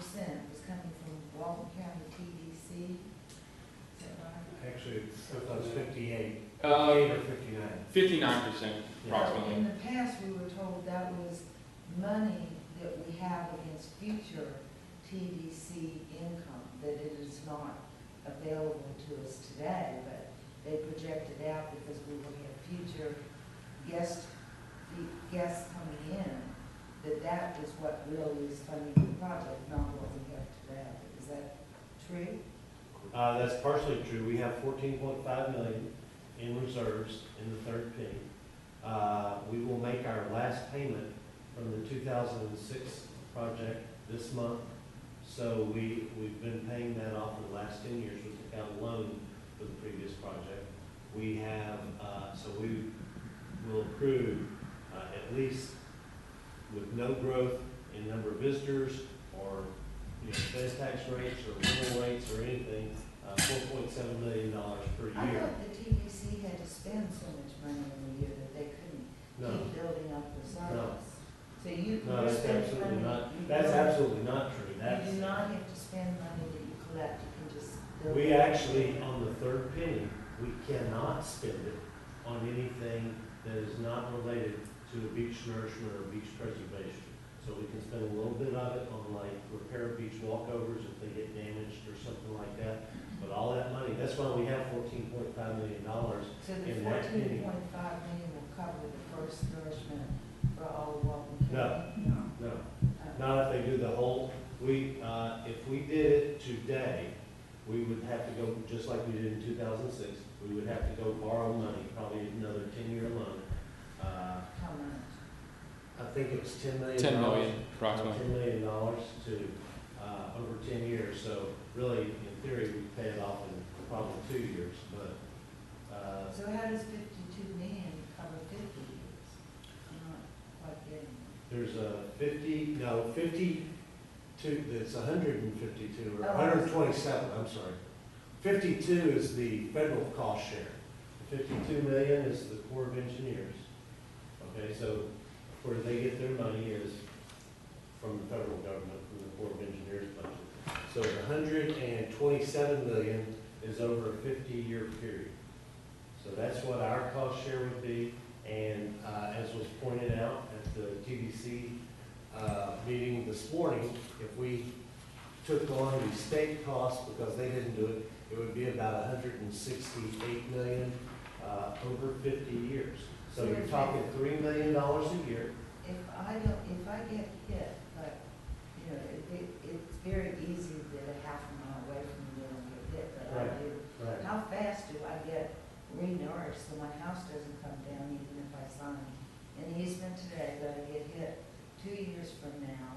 was coming from Walton County TDC, is that right? Actually, it's 58. 58 Uh, or 59. 59% approximately. In the past, we were told that was money that we have against future TDC income, that it is not available to us today, but they projected out because we will have future guests coming in, that is what really is funding the project, not what we have today. Is that true? That's partially true. We have 14.5 million in reserves in the third penny. We will make our last payment from the 2006 project this month. So we've been paying that off for the last 10 years. We took out a loan for the previous project. We have, so we will accrue at least with no growth in number of visitors or fed tax rates or rental rates or anything, $4.7 million per I year. thought the TDC had to spend so much money in a year that they couldn't No, keep building up reserves. No. So you no, can that's spend absolutely money. not, you that's don't- absolutely not true. That's, You do not have to spend money that you collect, you can just build. we it. actually, on the third penny, we cannot spend it on anything that is not related to a beach nourishment or beach preservation. So we can spend a little bit of it on like repair beach walkovers if they get damaged or something like that. But all that money, that's why we have $14.5 million. So the in that penny. 14.5 million will cover the first nourishment for all of Walton No. County? No, not if they do the whole, if we did it today, we would have to go, just like we did in 2006, we would have to go borrow money, probably another 10-year loan. How much? I think it's $10 million. 10 million, approximately. $10 million to, over 10 years, so really, in theory, we pay it off in probably 2 years, but, So how does 52 million cover 50 years? I'm not quite getting it. there's a 52, it's 152, or Oh. 127, I'm sorry. 52 is the federal cost share. 52 million is the Corps of Engineers. Okay, so where they get their money is from the federal government, from the Corps of Engineers budget. So the 127 million is over a 50-year period. So that's what our cost share would be, and as was pointed out at the TDC meeting this morning, if we took on the state costs because they didn't do it, it would be about 168 million over 50 years. So you're talking $3 million a year. If I get hit, but, it's very easy that a half a mile away from me I don't get hit, but I Right. do. Right. How fast do I get renourished so my house doesn't come down even if I sign an easement today, but I get hit 2 years from now,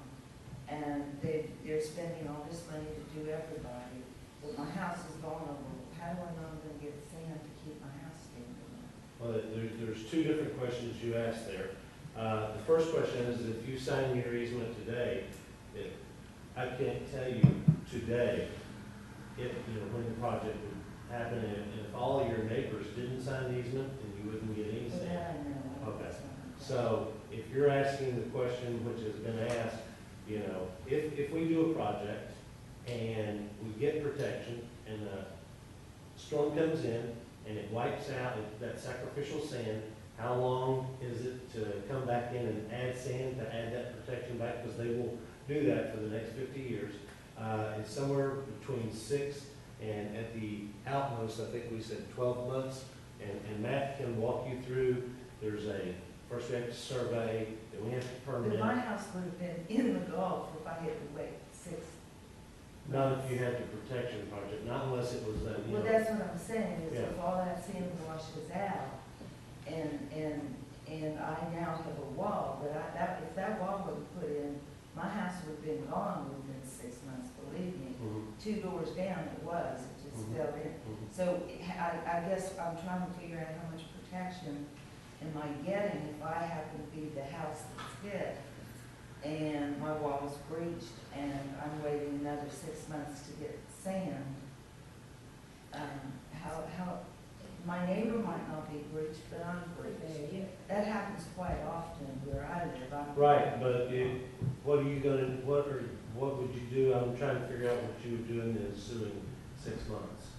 and they're spending all this money to do everybody, but my house is vulnerable. How do I know I'm gonna get sand to keep my house standing? Well, there's two different questions you asked there. The first question is, if you sign your easement today, I can't tell you today when the project would happen, and if all of your neighbors didn't sign the easement, then you wouldn't get any But sand. that I know. Okay. So if you're asking the question which has been asked, if we do a project and we get protection and a storm comes in and it wipes out that sacrificial sand, how long is it to back in and add sand to add that protection back, because they will do that for the next 50 years. It's somewhere between 6 and at the outmost, I think we said 12 months. And Matt can walk you through, first we have to survey, then we have to But permit. my house would have been in the Gulf if I had to wait 6. Not if you had the protection project, not unless it was, you Well, know. that's what I'm saying, is if Yeah. all that sand washes out, and I now have a wall, but if that wall wasn't put in, my house would have been gone within 6 months, believe me. Mhm, 2 doors down it just Mhm. fell in. mhm. So I guess I'm trying to figure out how much protection am I getting if I happen to be the house that's hit and my wall is breached and I'm waiting another 6 months to get sand. My neighbor might not be breached, but I'm breached. That happens quite often where I live. Right, but what would you do? I'm trying to figure out what you would do in the ensuing 6 months.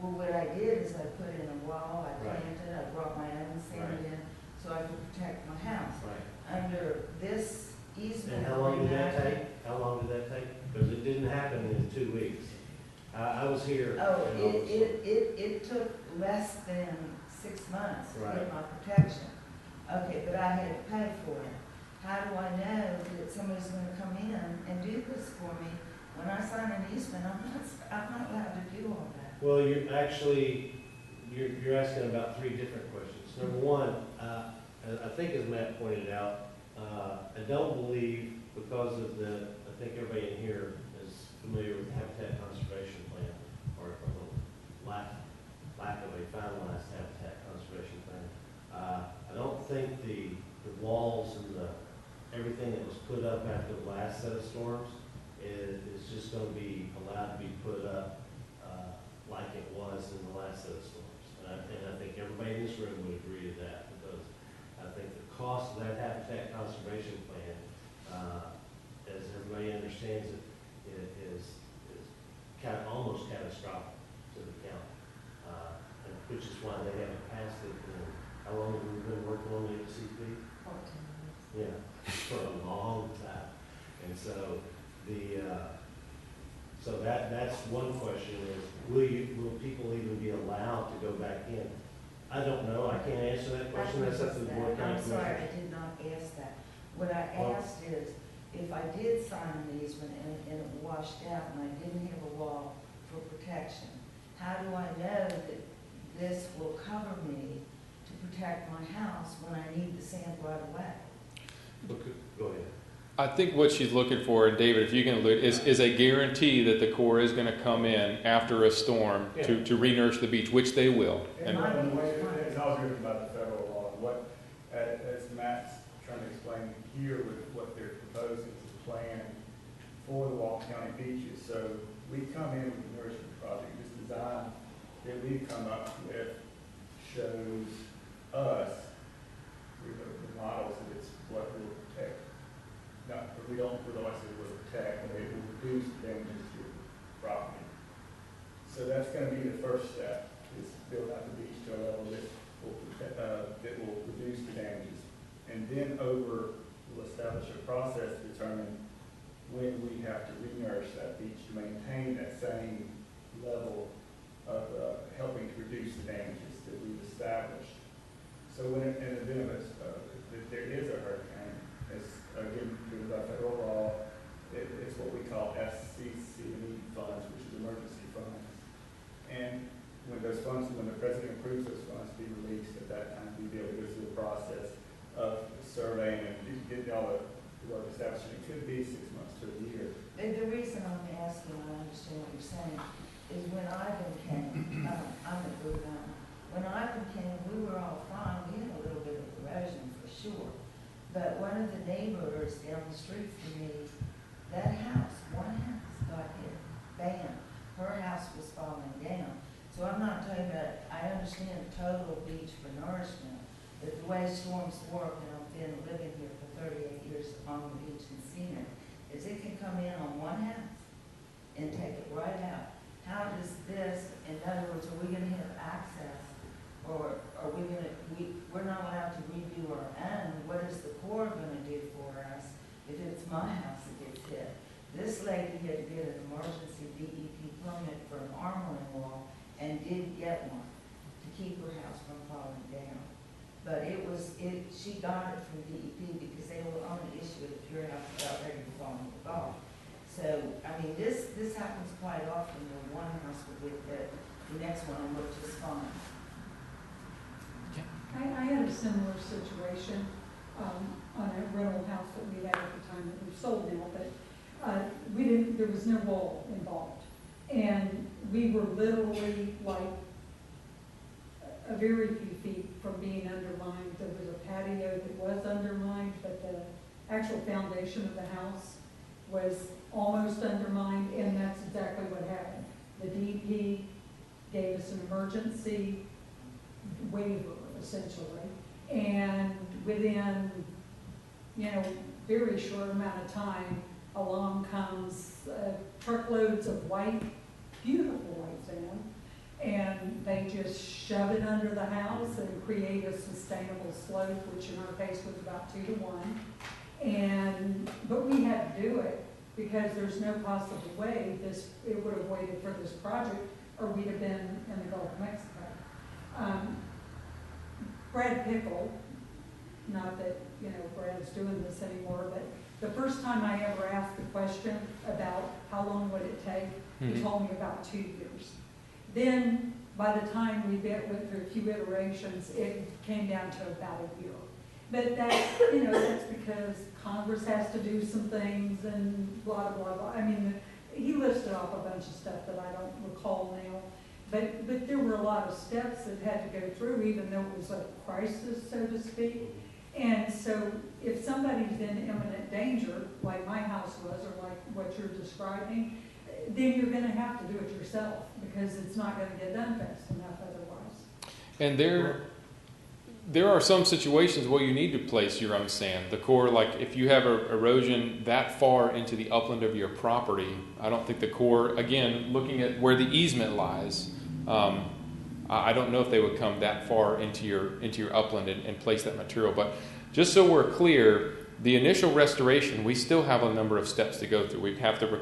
Well, what I did is I put in a wall, I Right. planted, I brought my own sand Right. in so I could protect my house. Right. Under this easement. And how long did that agreement, take? How long did that take? Because it didn't happen in 2 weeks. I was here. Oh, in August. it took less than 6 months to Right. get my protection. Okay, but I had to pay for it. How do I know that somebody's gonna come in and do this for me? When I sign an easement, I'm not allowed to do all that. Well, you're asking about 3 different questions. Number one, I think as Matt pointed out, I don't believe because of I think everybody in here is familiar with the Habitat Conservation Plan, or the lack of a finalized Habitat Conservation Plan. I don't think the walls and everything that was put up after the last set of storms is just going to be allowed to be put up like it was in the last set of storms. And I think everybody in this room would agree to that, because I think the cost of that Habitat Conservation Plan, as everybody understands it, is almost catastrophic to the county, which is why they haven't passed it. How long have we been working on the HCP? 14 months. Yeah, for a long time. And so that's one question is, will people even be allowed to go back in? I don't know, I can't answer that question, that's up to the board. I'm sorry, I did not ask that. What I asked is, if I did sign an easement and it washed out and I didn't have a wall for protection, how do I know that this will cover me to protect my house when I need the sand right away? Go ahead. I think what she's looking for, and David, if you can allude, is a guarantee that the Corps is going to come in after a storm to re-nourish the beach, which they will. And my the way it's all driven by the federal law. What, as Matt's trying to explain here with what they're proposing is a plan for the Walton County beaches. So we come in with the nourishment project. This design that we've come up with shows us through the models that it's what will protect. Not, we don't realize it will protect, but it will reduce damages to the property. So that's going to be the first step, is build out the beach to a level that will protect, that will reduce the damages. And then we'll establish a process to determine when we have to re-nourish that beach to maintain that same level of helping to reduce the damages that we've established. So when in the event of that there is a hurricane, it's again driven by federal law, it's what we call c74d funds, which is emergency funds. And when the president approves those funds to be released, at that time we'd be able to go through the process of surveying and getting all the work established. It could be 6 months to a year. And the reason I'm asking, I understand what you're saying, is when Ivan came, I'm a good one. When Ivan came, we were all fine. We had a little bit of erosion for sure. But one of the neighbors down the street from me, one house got hit, bam. Her house was falling down. So I'm not talking about, I understand total beach for nourishment, but the way storms work, and I've been living here for 38 years on the beach and seen it, is it can come in on one house and take it right out. How does this, in other words, are we gonna have access, or are we gonna, we're not allowed to redo our own? What is the Corps it's my house that gets hit. This lady had to get an emergency DEP permit for an armoring wall and did get one to keep her house from falling down. But she got it from DEP because they will only issue it if your house is about ready to fall in the gulf. So, I mean, this happens quite often, where one house will get hit, the next one will look just fine. I had a similar situation on a rental house that we had at the time that we sold now, but there was no wall involved. And we were literally like a very few feet from being undermined. There was a patio that was undermined, but the actual foundation of the house was almost undermined, and that's exactly what happened. The DEP gave us an emergency waiver, essentially, and within, very short amount of time, along comes truckloads of white, beautiful white sand, and they just shove it under the house and create a sustainable slope, which in our case was about 2 to 1. But we had to do it because there's no possible way it would have waited for this project, or we'd have been in the Gulf of Mexico. Brad Pickle, not that, Brad is doing this anymore, but the first time I ever asked the question about how long would it take, he told me about 2 years. Then, by the time we went through a few iterations, it came down to about a year. But that's because Congress has to do some things and blah, blah, blah. I mean, he listed off a bunch of stuff that I don't recall now. But there were a lot of steps that had to go through, even though it was a crisis, so to speak. And so if somebody's in imminent danger, like my house was, or like what you're describing, then you're going to have to do it yourself, because it's not going to get done fast enough otherwise. And there are some situations where you need to place your own sand. The Corps, like if you have erosion that far into the upland of your property, I don't think the Corps, again, looking at where the easement lies, I don't know if they would come that far into your upland and place that material. But just so we're clear, the initial restoration, we still have a number of steps to go through. We have to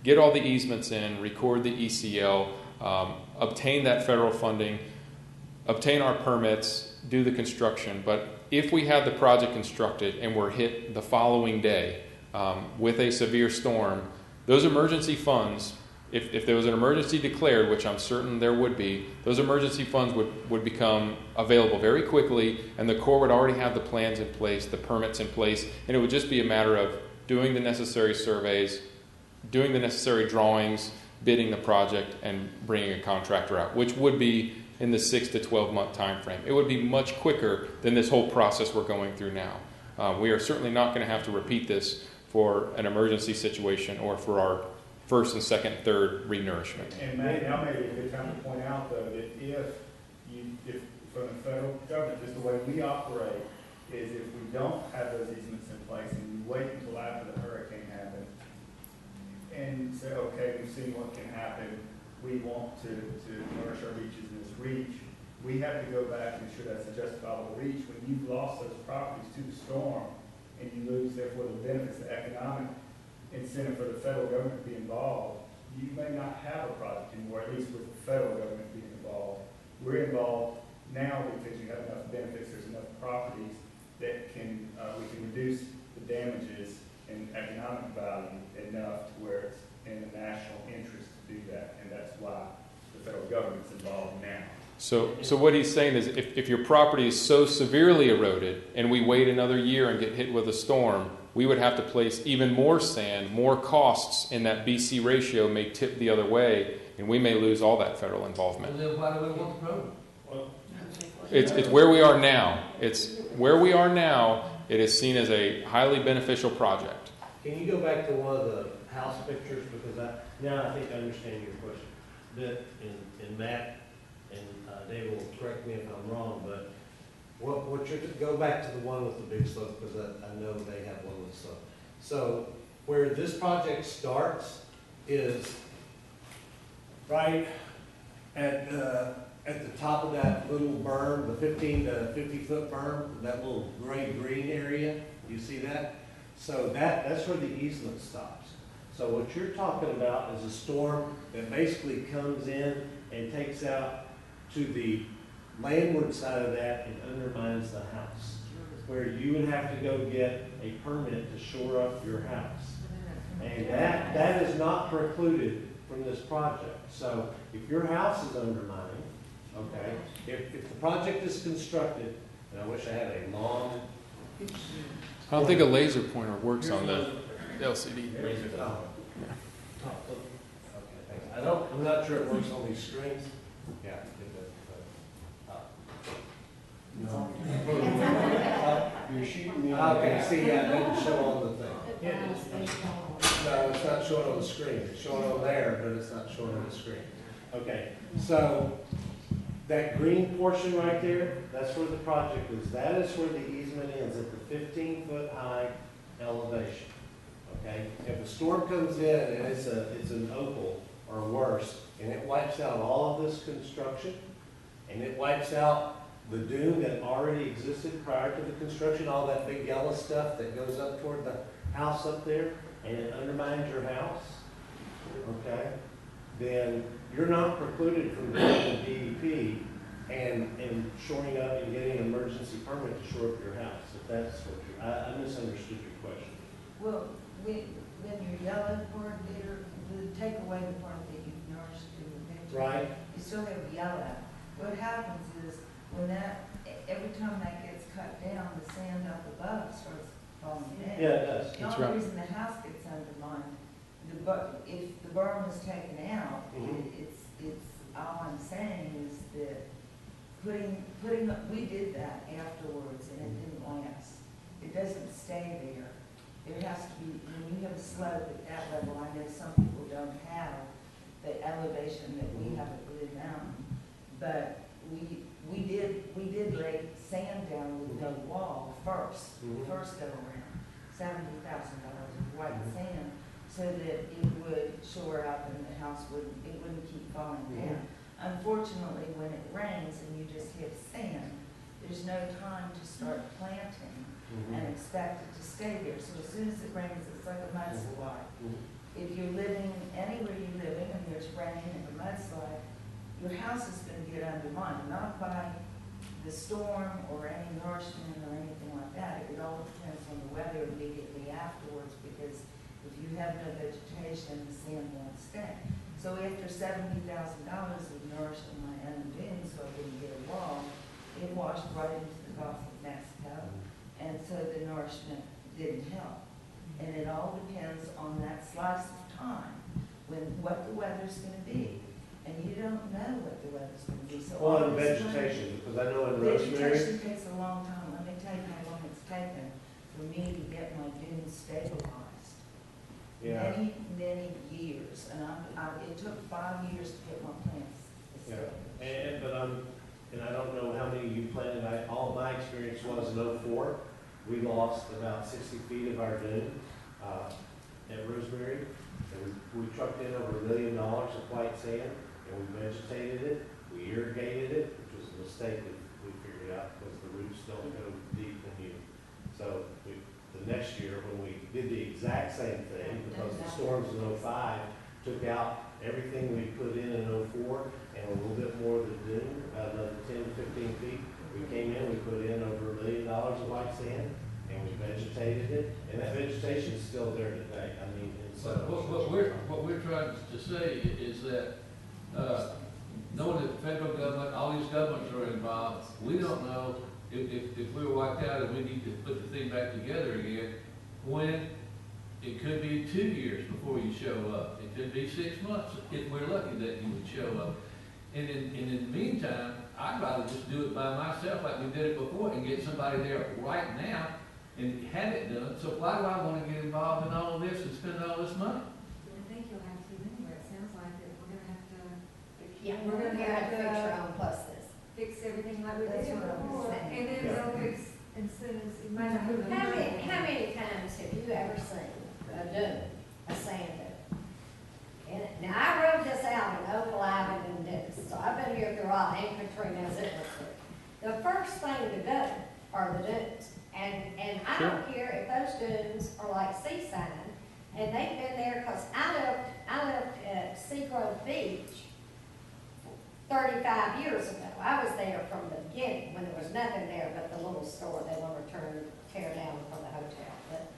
get all the easements in, record the ECL, obtain that federal funding, obtain our permits, do the construction. But if we have the project constructed and we're hit the following day with a severe storm, those emergency funds, if there was an emergency declared, which I'm certain there would be, those emergency funds would become available very quickly, and the Corps would already have the plans in place, the permits in place, and it would just be a matter of doing the necessary surveys, doing the necessary drawings, bidding the project, and bringing a contractor out, which would be in the 6 to 12 month time frame. It would be much quicker than this whole process we're going through now. We are certainly not going to have to repeat this for an emergency situation or for our first and second, third renourishment. And now maybe a good time to point out, though, that if from the federal government, just the way we operate, is if we don't have those easements in place and we wait until after the hurricane happens and say, okay, we've seen what can happen, we want to nourish our beaches in this reach, we have to go back and ensure that's a justifiable reach. When you've lost those properties to the storm and you lose, therefore, the benefits, the economic incentive for the federal government to be involved, you may not have a project anymore, at least with the federal government being involved. We're involved now because you have enough benefits, there's enough properties that we can reduce the damages and economic value enough to where it's in the national interest to do that, and that's why the federal government's involved now. So what he's saying is if your property is so severely eroded and we wait another year and get hit with a storm, we would have to place even more sand, more costs, and that BC ratio may tip the other way, and we may lose all that federal involvement. Well, then why do we want the program? It's where we are now. It's where we are now. It is seen as a highly beneficial project. Can you go back to one of the house pictures, because now I think I understand your question. And Matt and David will correct me if I'm wrong, but go back to the one with the big slope, because I know they have one with the slope. So where this project starts is right at the top of that little berm, the 15 to 50 foot berm, that little gray green area. You see that? So that's where the easement stops. So what you're talking about is a storm that basically comes in and takes out to the landward side of that and undermines the house, where you would have to go get a permit to shore up your house. And that is not precluded from this project. So if your house is undermined, okay, if the project is constructed, and I wish I had a long. I don't think a laser pointer works on the LCD. Oh. Okay, thanks. I'm not sure it works on these screens. Yeah. No. You're shooting me. Okay, see, yeah, it doesn't show on the thing. No, it's not showing on the screen. It's showing on there, but it's not showing on the screen. Okay, so that green portion right there, that's where the project is. That is where the easement ends, at the 15-foot high elevation. Okay, if a storm comes in and it's an opal or worse, and it wipes out all of this construction, and it wipes out the dune that already existed prior to the construction, all that big yellow stuff that goes up toward the house up there, and it undermines your house, okay, then you're not precluded from going to DEP and shoring up and getting an emergency permit to shore up your house, if that's what I misunderstood your question. Well, when your yellow part there, take away the part that you've nourished in the picture. Right. You still have yellow. What happens is, when every time that gets cut down, the sand up above starts falling down. Yeah, it does. The only reason the house gets undermined, if the berm is taken out, it's, all I'm saying is that we did that afterwards and it didn't last. It doesn't stay there. There has to be, when you have a slope at that level, I know some people don't have the elevation that we have at Blue Mountain, but we did lay sand down with no wall first go around, $70,000 of white sand, so that it would shore up and the house wouldn't keep falling down. Unfortunately, when it rains and you just hit sand, there's no time to start planting and expect it to stay there. So as soon as it rains, it's like a mudslide. If you're living anywhere you're living and there's rain and a mudslide, your house is going to get undermined, not by the storm or any nourishment or anything like that. It all depends on the weather immediately afterwards, because if you have no vegetation, the sand won't stay. So after $70,000 of nourishing my own dune so I didn't get a wall, it washed right into the Gulf of Mexico, and so the nourishment didn't help. And it all depends on that slice of time, what the weather's going to be. And you don't know what the weather's going to be. So Well, in vegetation, because I know in rosemary. Vegetation takes a long time. Let me tell you how long it's taken for me to get my dunes stabilized. Yeah. Many years, and it took 5 years to get my plants established. And I don't know how many you planted. All my experience was in '04. We lost about 60 feet of our dune at Rosemary. And we trucked in over $1 million of white sand, and we vegetated it, we irrigated it, which was a mistake that we figured out because the roots don't go deep when you. So the next year when we did the exact same thing, because the storms in '05 took out everything we put in '04 and a little bit more of the dune, about another 10 to 15 feet. We came in, we put in over $1 million of white sand, and we vegetated it, and that vegetation is still there today. I mean, So what we're trying to say is that, knowing that the federal government, all these governments are involved, we don't know if we were wiped out and we need to put the thing back together again, when it could be 2 years before you show up. It could be 6 months if we're lucky that you would show up. And in the meantime, I'd rather just do it by myself like we did it before and get somebody there right now and have it done. So why do I want to get involved in all of this and spend all this money? I think you'll have to anyway. It sounds like that we're gonna have to. Yeah, we're gonna have to fix your own plus this. Fix everything like we That's did what I was before, saying. and then they'll fix as soon as it might not move. How many times have you ever seen a dune, a sand dune? Now, I wrote this out in Opal Avenue News, so I've been here through all infantry as it was. The first thing to do are the dunes. And I I don't care if those dunes are like Seaside, and they've been there, because I lived at Seagrove Beach 35 years ago. I was there from the beginning, when there was nothing there but the little store they want to tear down for the hotel. But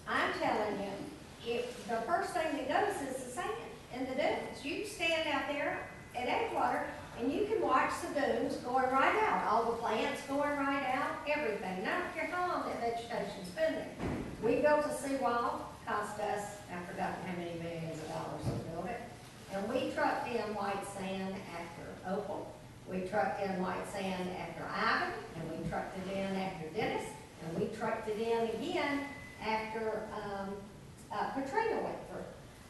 I'm telling you, if the first thing that goes is the sand and the dunes. You stand out there at Edgewater, and you can watch the dunes going right out, all the plants going right out, everything. And I don't care how long that vegetation's been there. We built a seawall, cost us, I've forgotten how many millions of dollars to build it. And we trucked in white sand after Opal. We trucked in white sand after Ivan, and we trucked it in after Dennis, and we trucked it in again after Katrina went through.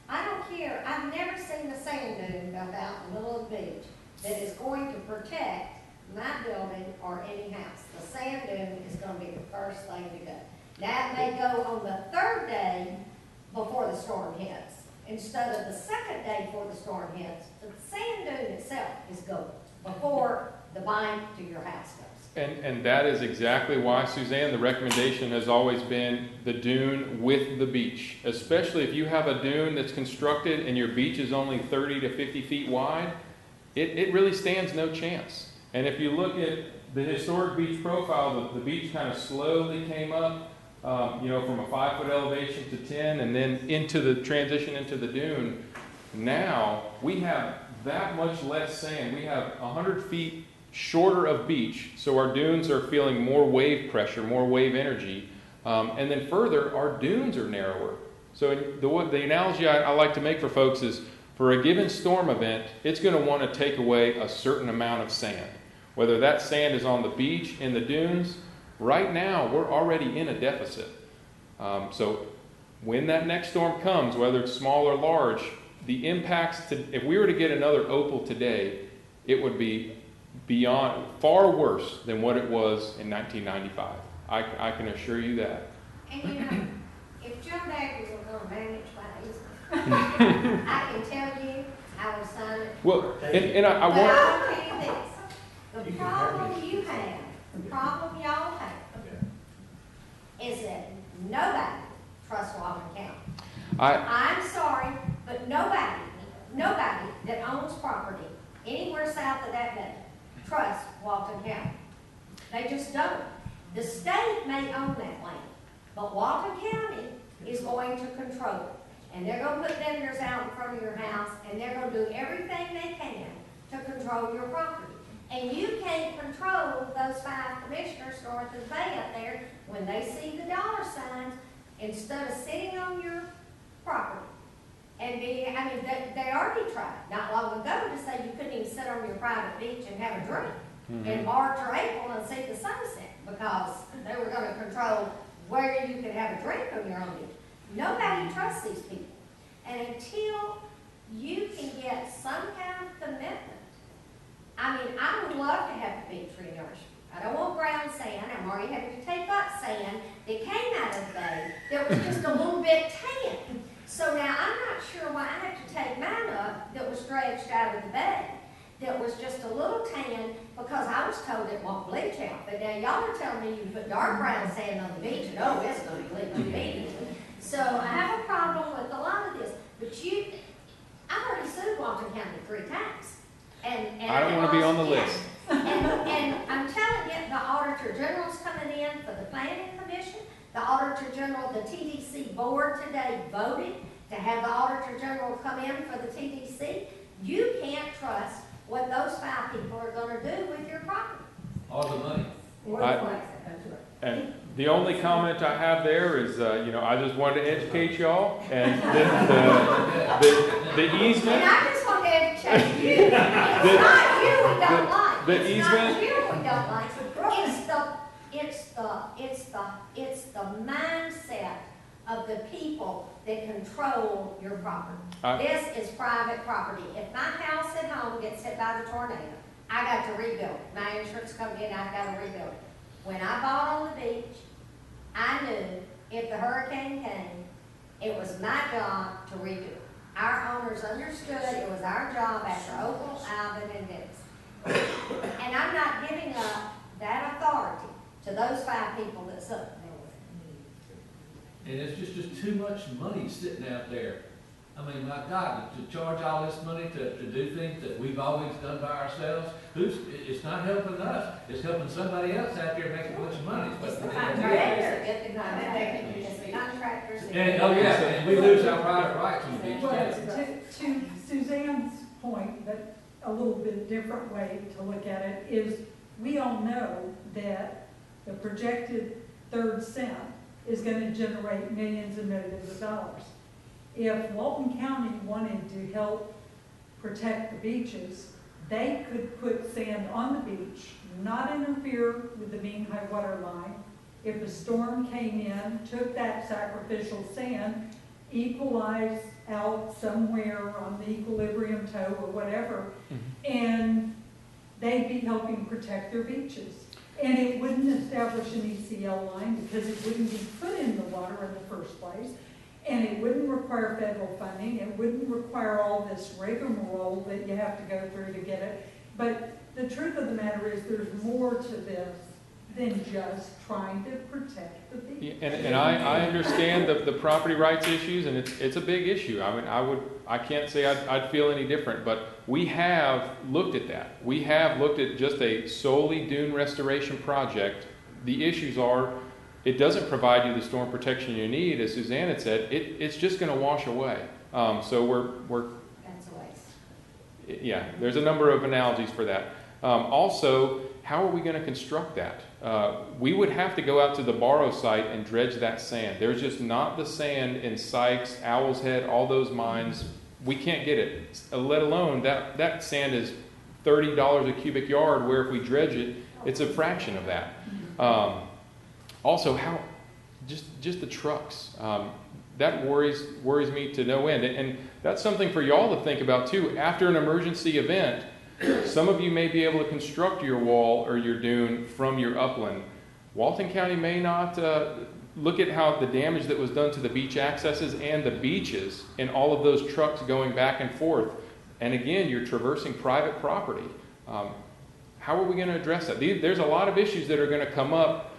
I don't care. I've never seen a sand dune built out in the middle of the beach that is going to protect my building or any house. The sand dune is going to be the first thing to go. Now, it may go on the third day before the storm hits, instead of the second day before the storm hits. The sand dune itself is going before the bind to your house goes. And that is exactly why, Suzanne, the recommendation has always been the dune with the beach. Especially if you have a dune that's constructed and your beach is only 30 to 50 feet wide, it really stands no chance. And if you look at the historic beach profile, the beach kind of slowly came up, from a 5-foot elevation to 10, and then into the transition into the dune. Now we have that much less sand. We have 100 feet shorter of beach, so our dunes are feeling more wave pressure, more wave energy, and then further, our dunes are narrower. So the analogy I like to make for folks is, for a given storm event, it's going to want to take away a certain amount of sand. Whether that sand is on the beach, in the dunes, right now we're already in a deficit. So when that next storm comes, whether it's small or large, the impacts, if we were to get another Opal today, it would be far worse than what it was in 1995. I can assure you that. And if Joe Bagby were going to manage my easement, I can tell you, I would sign it. Well, and I But want. I'll tell you this, the problem y'all have, is that nobody trusts Walton County. I'm sorry, but nobody that owns property anywhere south of that bay trusts Walton County. They just don't. The state may own that land, but Walton County is going to control it. And they're going to put vendors out in front of your house, and they're going to do everything they can to control your property. And you can't control those 5 commissioners north of the bay up there when they see the dollar signs, instead of sitting on your property. And they already tried not long ago to say you couldn't even sit on your private beach and have a drink in March or April and see the sunset, because they were going to control where you could have a drink on your own beach. Nobody trusts these people. And until you can get some kind of commitment, I would love to have the beach renourished. I don't want brown sand. I'm already having to take up sand that came out of the bay that was just a little bit tan. So now I'm not sure why I have to take mine up that was dredged out of the bay that was just a little tan, because I was told it won't bleach out. But now y'all are telling me you put dark brown sand on the beach and it's going to bleach immediately. So I have a problem with a lot of this. But I've already sued Walton County 3 times. And I don't want to be on the list. And I'm telling you, the Auditor General's coming in for the Planning Commission. The Auditor General, the TDC board today voted to have the Auditor General come in for the TDC. You can't trust what those 5 people are going to do with your property. All the money. And the only comment I have there is, I just wanted to educate y'all, and the easement. And I just want to educate you. It's not you we don't like. The It's easement. not you we don't like. It's the mindset of the people that control your property. This is private property. If my house at home gets hit by the tornado, I got to rebuild it. My insurance company and I've got to rebuild it. When I bought on the beach, I knew if the hurricane came, it was my job to redo it. Our owners understood it was our job after Opal, Alvin, and Dennis. And I'm not giving up that authority to those 5 people that sued. And it's just too much money sitting out there. I mean, my God, to charge all this money to do things that we've always done by ourselves, it's not helping us, it's helping somebody else out there making a bunch of money. It's the contractors, get the contractors, it's the contractors. And, oh yeah, and we lose our private rights on the beach. Well, to Suzanne's point, but a little bit different way to look at it, is we all know that the projected third cent is gonna generate millions and millions of dollars. If Walton County wanted to help protect the beaches, they could put sand on the beach, not interfere with the mean high water line. If a storm came in, took that sacrificial sand, equalized out somewhere on the equilibrium toe or whatever, and they'd be helping protect their beaches. And it wouldn't establish an ECL line because it wouldn't be put in the water in the first place. And it wouldn't require federal funding. It wouldn't require all this rigmarole that you have to go through to get it. But the truth of the matter is there's more to this than just trying to protect the beach. Yeah, and I understand the property rights issues, and it's a big issue. I mean, I can't say I'd feel any different, but we have looked at that. We have looked at just a solely dune restoration project. The issues are, it doesn't provide you the storm protection you need, as Suzanne had said. It's just going to wash away. So we're That's a waste. yeah. There's a number of analogies for that. Also, how are we going to construct that? We would have to go out to the borrow site and dredge that sand. There's just not the sand in Sykes, Owl's Head, all those mines. We can't get it. Let alone that sand is $30 a cubic yard, where if we dredge it, it's a fraction of that. Also, how just the trucks. That worries me to no end. And that's something for y'all to think about too. After an emergency event, some of you may be able to construct your wall or your dune from your upland. Walton County may not. Look at how the damage that was done to the beach accesses and the beaches, and all of those trucks going back and forth. And again, you're traversing private property. How are we going to address that? There's a lot of issues that are going to come up,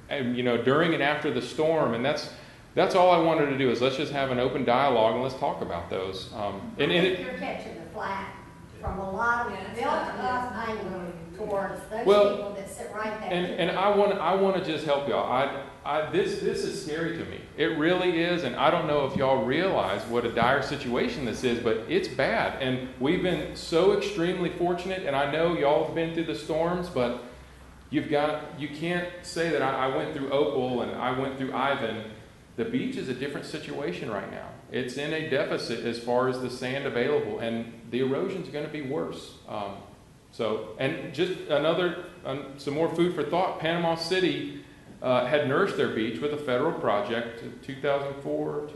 and during and after the storm, and that's all I wanted to do, is let's just have an open dialogue and let's talk about those. You're catching the flag from a lot of built-up anger towards those people that sit right there. And I want to just help y'all. This is scary to me. It really is, and I don't know if y'all realize what a dire situation this is, but it's bad. And we've been so extremely fortunate, and I know y'all have been through the storms, but you can't say that I went through Opal and I went through Ivan. The beach is a different situation right now. It's in a deficit as far as the sand available, and the erosion's going to be worse. And just some more food for thought. Panama City had nourished their beach with a federal project in 2004.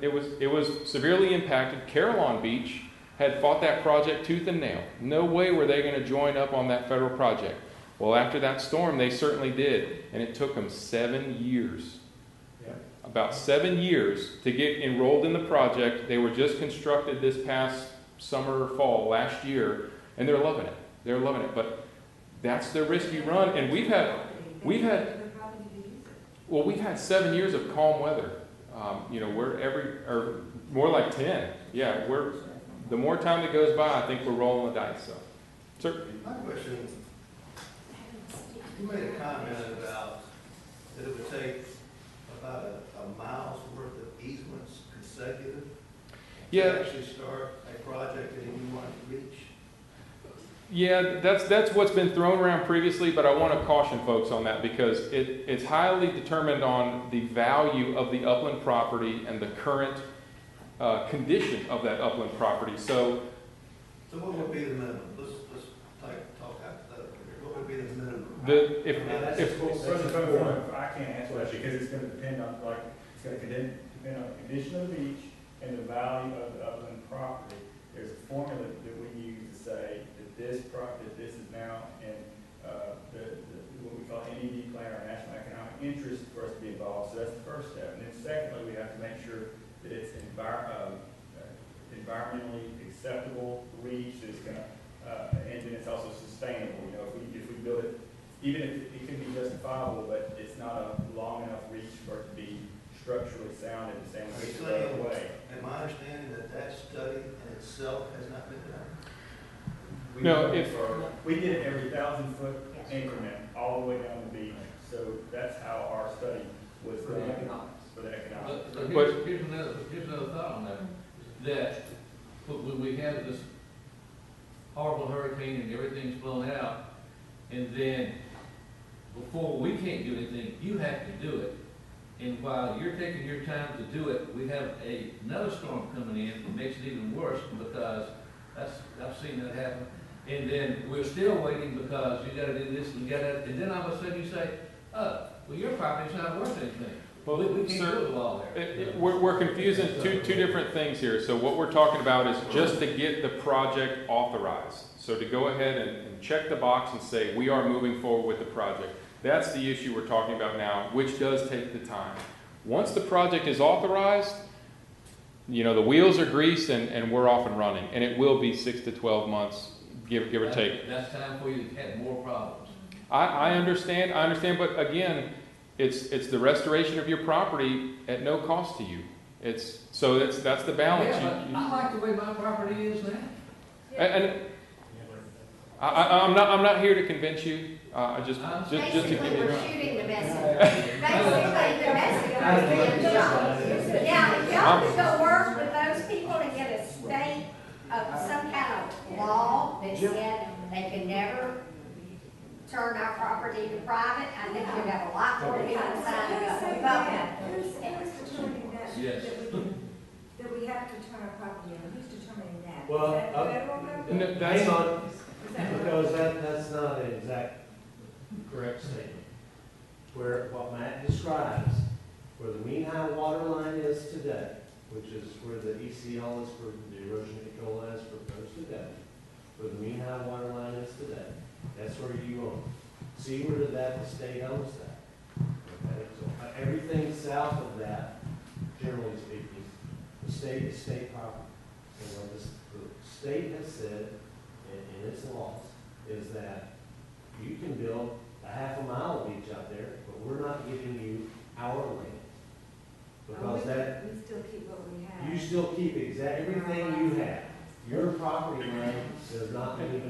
It was severely impacted. Carillon Beach had fought that project tooth and nail. No way were they going to join up on that federal project. Well, after that storm, they certainly did, and it took them 7 years. About 7 years to get enrolled in the project. They were just constructed this past summer or fall last year, and they're loving it. They're loving it. But that's the risk you run. And we've had 7 years of calm weather. We're more like 10. Yeah, the more time that goes by, I think we're rolling the dice. So, sir. My question, you made a comment about that it would take about a mile's worth of easements consecutive to actually start a project that you want to reach. Yeah, that's what's been thrown around previously, but I want to caution folks on that, because it's highly determined on the value of the upland property and the current condition of that upland property. So what would be the minimum? Let's talk hypothetically here. What would be the minimum? I can't answer that because it's going to depend on it's going to depend on the condition of the beach and the value of the upland property. There's a formula that we use to say that this is now in what we call NED plan, or national economic interest, for us to be involved. So that's the first step. And then secondly, we have to make sure that it's environmentally acceptable reach. That it's going to, and then it's also sustainable. If we build it, even if it could be justifiable, but it's not a long enough reach for it to be structurally sound in the San Are you Francisco saying, way. am I understanding that that study in itself has not been done? We No, did it if- we did it every 1,000-foot increment, all the way down the beach. So that's how our study was For the done. economics. For the economics. But here's another thought on that, that when we have this horrible hurricane and everything's blown out, and then before we can't do anything, you have to do it. And while you're taking your time to do it, we have another storm coming in that makes it even worse, because I've seen that happen. And then we're still waiting because you gotta do this, and you gotta, and then all of a sudden you say, oh, well, your property's not worth anything. Well, We can't sir, build a wall there. We're confusing two different things here. So what we're talking about is just to get the project authorized. So to go ahead and check the box and say, we are moving forward with the project. That's the issue we're talking about now, which does take the time. Once the project is authorized, you know, the wheels are greased and we're off and running. And it will be 6 to 12 months, give or take. That's time for you to have more problems. I understand, but again, it's the restoration of your property at no cost to you. That's the balance. Yeah, but I like the way my property is now. And I'm not here to convince you. Just to Basically, give you. we're shooting the messenger. Basically, the messenger is being shot. Now, if y'all could go work with those people to get a state of some kind of law that said they can never turn our property to private, I think we'd have a lot more people signing up. Who's determining that? Yes. That we have to turn our property in, who's determining that? Well, Is that federal government? No, that's Hang on, Is that- because that's not an exact correct statement. Where what Matt describes, where the mean high water line is today, which is where the ECL is for the erosion control as proposed today, where the mean high water line is today, that's where you own. Seaward of that, the state owns that. Okay, so everything south of that, generally speaking, the state is state property. And what the state has said in its laws is that you can build a half a mile of beach out there, but we're not giving you our land. Because that, We still keep what we have. you still keep everything you have. Your property line does not move in.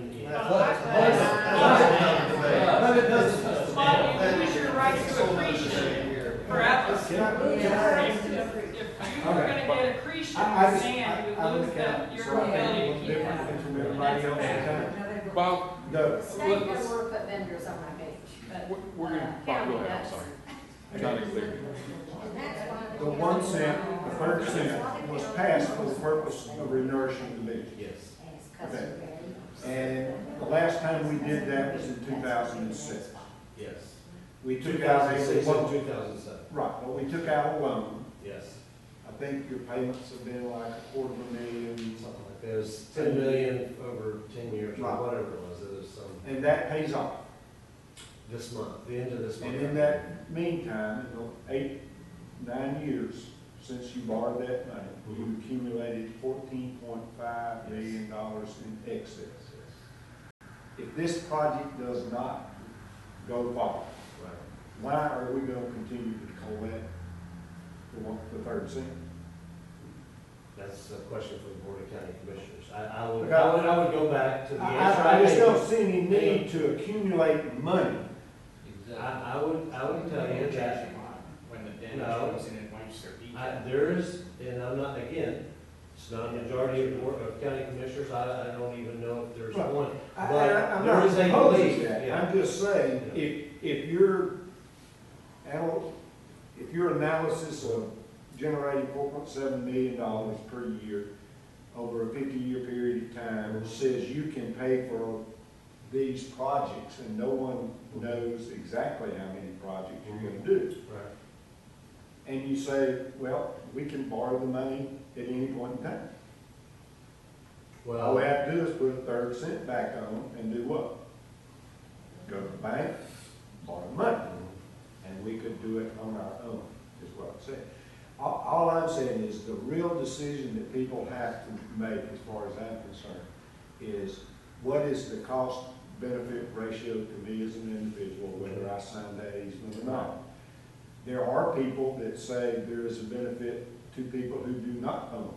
But you lose your right to accretion forever. If you were gonna get accretion on sand, you would lose your ability to keep that. Bob, The state doesn't want to put vendors on my beach, but we're gonna, Bob, county go ahead, I'm does. sorry. I'm trying to clear. And that's why The 1 cent, the 3rd cent was passed for the purpose of renourishing the beach. Yes. As customary. And the last time we did that was in 2006. Yes. We took out a 2006 and loan. 2007. Right, but we took out a loan. Yes. I think your payments have been like $250,000, Something like that. It was 10 million over 10 years or Right. whatever it was. It was some, and that pays off. this month, the end of this month. And in that meantime, in the 8, 9 years since you borrowed that money, you accumulated $14.5 million in excess. If this project does not go forward, Right. why are we going to continue to collect the 3rd cent? That's a question for the Board of County Commissioners. I would go back to the I answer just gave. don't see any need to accumulate money. Exactly. I would tell you that, When the dam No. goes in and wipes their beach. there is, and I'm not, again, it's not a majority of Board of County Commissioners, I don't even know if there's Right. one. I'm But there not is a opposing belief, that. yeah. I'm just saying, Yeah. if your analysis of generating $4.7 million per year over a 50-year period of time says you can pay for these projects, and no one knows exactly how many projects you're going to do. Right. And you say, well, we can borrow the money at any point in time. All we Well, have to do is put a 3rd cent back on and do what? Go to the bank, borrow money. And we could do it on our own, is what I'm saying. All I'm saying is the real decision that people have to make, as far as I'm concerned, is what is the cost-benefit ratio to me as an individual, whether I sign that easement or not. there are people that say there is a benefit to people who do not own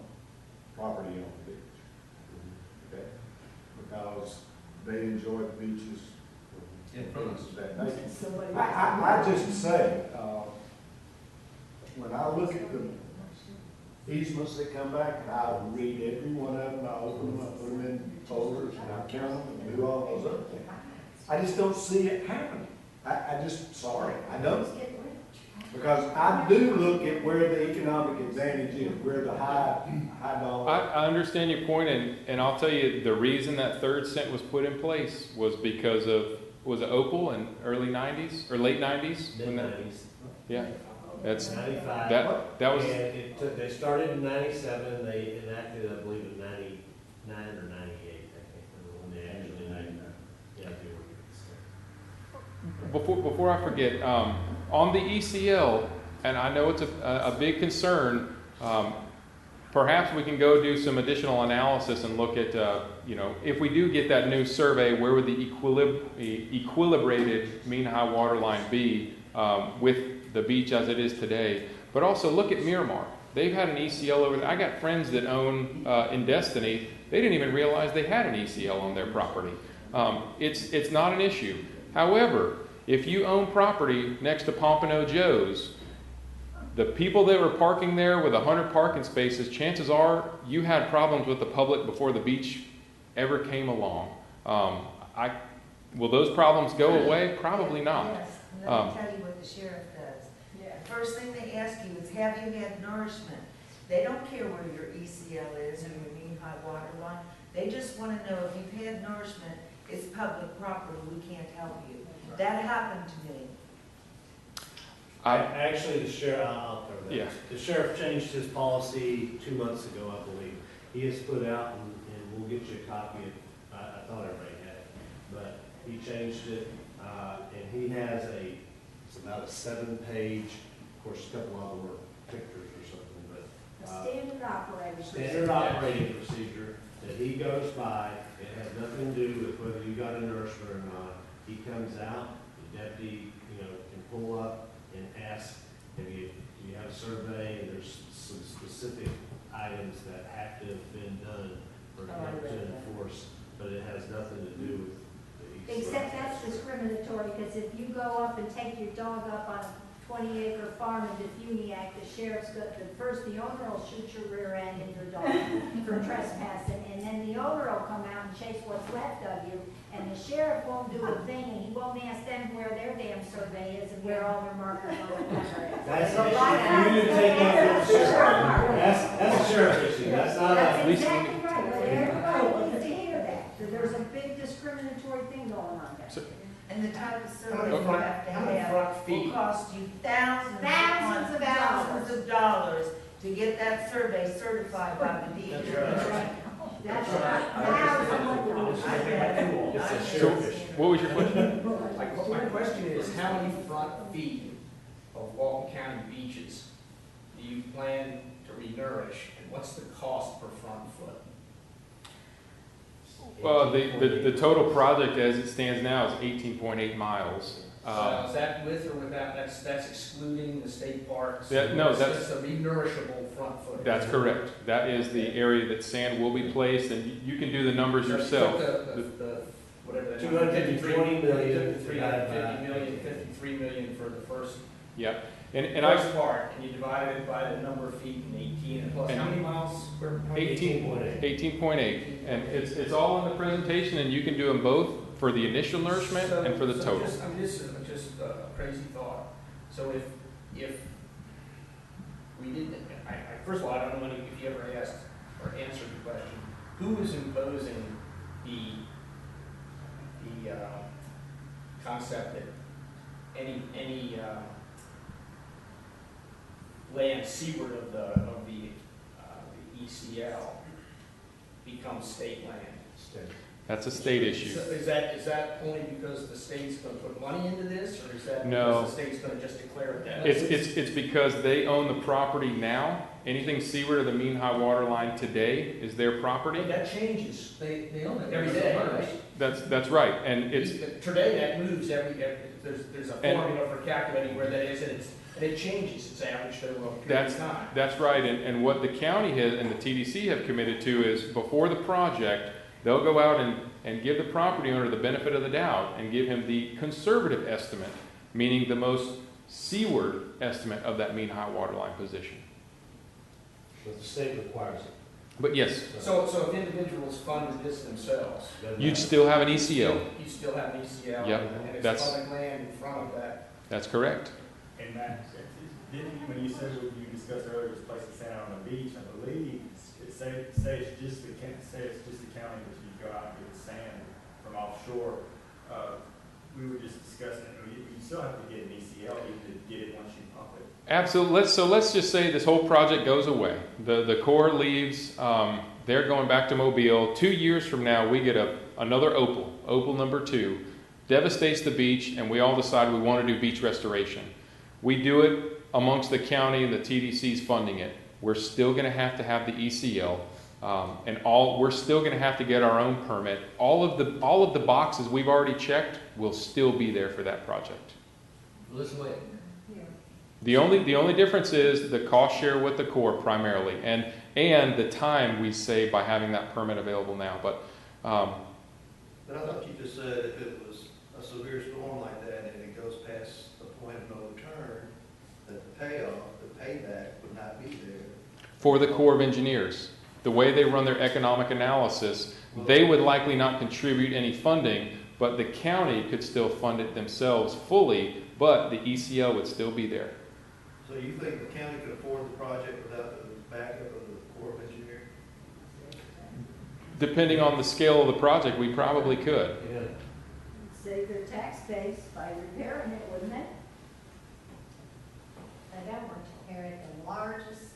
property on the beach. Okay? Because they enjoy the beaches and things of that nature. I just say, when I look at the easements that come back, and I read every one of them, I open them, I put them in folders, and I count them and do all those other things. I just don't see it happening. I just, sorry, I don't. Because I do look at where the economic advantage is, where the high dollar. I understand your point, and I'll tell you, the reason that third cent was put in place was because of, was it Opal in early 90s, or late 90s? Mid-90s. Yeah. That's, 95. that was, And it took, they started in 97, they enacted, I believe, in 99 or 98, I think, when they actually enacted the ordinance. before I forget, on the ECL, and I know it's a big concern, perhaps we can go do some additional analysis and look at, if we do get that new survey, where would the equilibrated mean high water line be with the beach as it is today? But also look at Miramar. They've had an ECL over there. I got friends that own in Destiny. They didn't even realize they had an ECL on their property. It's not an issue. However, if you own property next to Pompano Joe's, the people that were parking there with 100 parking spaces, chances are you had problems with the public before the beach ever came along. Will those problems go away? Probably not. Yes, and let me tell you what the sheriff does. The first thing they ask you is, have you had nourishment? They don't care where your ECL is or your mean high water line. They just want to know if you've had nourishment, it's public property, we can't help you. That happened to me. Actually, the sheriff, I'll cover that. Yeah. The sheriff changed his policy 2 months ago, I believe. He has put out, and we'll get you a copy of, I thought everybody had it, but he changed it, and he has it's about a 7-page, of course, a couple of them were pictures or something, but. A standard operating procedure. Standard operating procedure that he goes by. It has nothing to do with whether you got a nourishment or not. He comes out, the deputy, can pull up and ask, do you have a survey? And there's some specific items that have to have been done for him to enforce, but it has nothing to do with the ECL. Except that's discriminatory, because if you go up and take your dog up on a 20-acre farm in Defuniak, the sheriff's got, the owner will shoot your rear end and your dog for trespassing, and then the owner will come out and chase what's left of you, and the sheriff won't do a thing, and he won't ask them where their damn survey is and where all their markers are. That's an issue. You need to take that to the sheriff. That's a sheriff issue. That's not That's a. exactly right, but everybody needs to hear that there's a big discriminatory thing going on there. And the type of How many survey you front- have to how many have front feet? will cost you thousands Thousands of dollars to get that survey certified by the DEP. That's right. That's right. Thousands of I think I do all. It's a so sheriff issue. what was your question? My question is, how many front feet of Walton County beaches do you plan to re-nourish, and what's the cost per front foot? Well, the total project as it stands now is 18.8 miles. So is that with or without, that's excluding the state parks? No, It's that's- just a re-nourishable front foot. That's correct. That is the area that sand will be placed, and you can do the numbers So yourself. the whatever. 220 million. 350 million, 53 million for the first Yep. And I, first part, and you divided it by the number of feet in 18, and plus how many miles per? 18.8. 18.8, and it's all in the presentation, and you can do them both for the initial nourishment and for the total. This is just a crazy thought. So if we didn't, first of all, I don't know if you ever asked or answered the question, who is imposing the concept that any land seaward of the ECL becomes state land? That's a state issue. So is that only because the state's going to put money into this, or is that No. because the state's going to just declare it that? It's because they own the property now. Anything seaward of the mean high water line today is their property. But that changes. They own it every day, right? That's right, and it's Today that moves there's a And- formula for calculating where that is, and And it changes, it's averaged over a period of time. That's right, and what the county has, and the TDC have committed to is, before the project, they'll go out and give the property owner the benefit of the doubt and give him the conservative estimate, meaning the most seaward estimate of that mean high water line position. But the state requires it. But yes, So if individuals funded this themselves, you'd still have an ECL. you still have an ECL, Yep, and it's that's- public land in front of that. That's correct. And Matt, didn't you, when you said what you discussed earlier, was placing sand on the beach, I believe, say it's just the county that you go out and get the sand from offshore. We were just discussing it, you still have to get an ECL even to get it once you pump it. Absolutely. So let's just say this whole project goes away. The Corps leaves. They're going back to Mobile. 2 years from now, we get another opal number 2, devastates the beach, and we all decide we want to do beach restoration. We do it amongst the county, and the TDC's funding it. We're still going to have the ECL, we're still going to have to get our own permit. All of the boxes we've already checked will still be there for that project. Listen, wait. The only difference is the cost share with the Corps primarily, and the time we save by having that permit available now. But But I thought you just said if it was a severe storm like that and it goes past the point of no return, that the payback would not be there. for the Corps of Engineers, the way they run their economic analysis, they would likely not contribute any funding, but the county could still fund it themselves fully, but the ECL would still be there. So you think the county could afford the project without the backup of the Corps of Engineers? Depending on the scale of the project, we probably could. Yeah. Save their tax base by repairing it, wouldn't it? They don't want to inherit the largest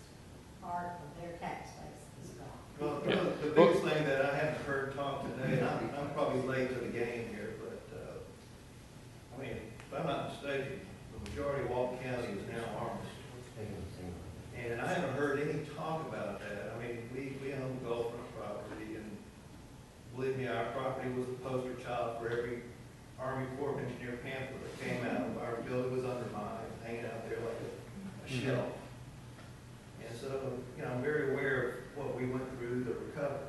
part of their tax base is gone. Well, Yeah. the biggest thing that I haven't heard talk today, and I'm probably late to the game here, but, I mean, if I'm not mistaken, the majority of Walton County is now ours. And I haven't heard any talk about that. I mean, we own Gulfront property, and believe me, our property was the poster child for every Army Corps of Engineer pamphlet that came out. Our building was undermined, hanging out there like a shelf. And so, you know, I'm very aware of what we went through to recover.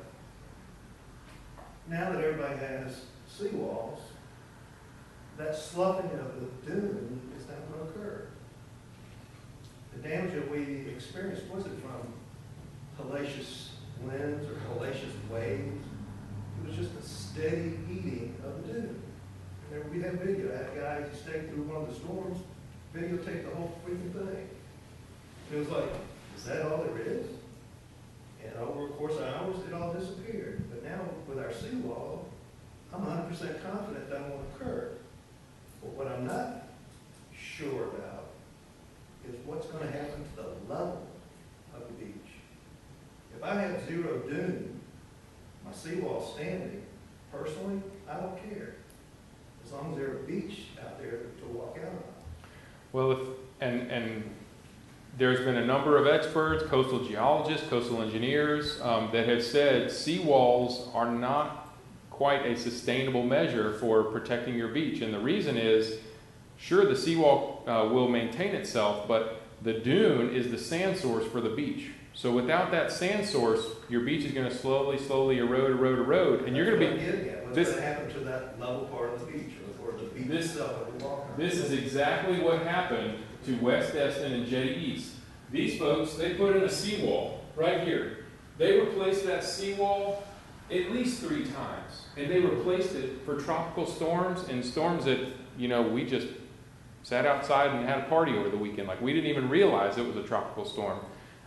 Now that everybody has seawalls, that sloughing of the dune is not going to occur. The damage that we experienced wasn't from hellacious winds or hellacious waves. It was just a steady eating of the dune. And we have video. I had guys who stayed through one of the storms, videotape the whole freaking thing. It was like, is that all there is? And over the course of hours, it all disappeared. But now with our seawall, I'm 100% confident that won't occur. But what I'm not sure about is what's going to happen to the level of the beach. If I have zero dune, my seawall standing, personally, I don't care. As long as there's a beach out there to walk out on. Well, and there's been a number of experts, coastal geologists, coastal engineers, that have said seawalls are not quite a sustainable measure for protecting your beach. And the reason is, sure, the seawall will maintain itself, but the dune is the sand source for the beach. So without that sand source, your beach is going to slowly erode, and you're going to be. What's going to happen to that level part of the beach, or the beach itself that we walk on? This is exactly what happened to West Destin and Jetty East. These folks, they put in a seawall right here. They replaced that seawall at least 3 times, and they replaced it for tropical storms and storms that, you know, we just sat outside and had a party over the weekend. Like, we didn't even realize it was a tropical storm.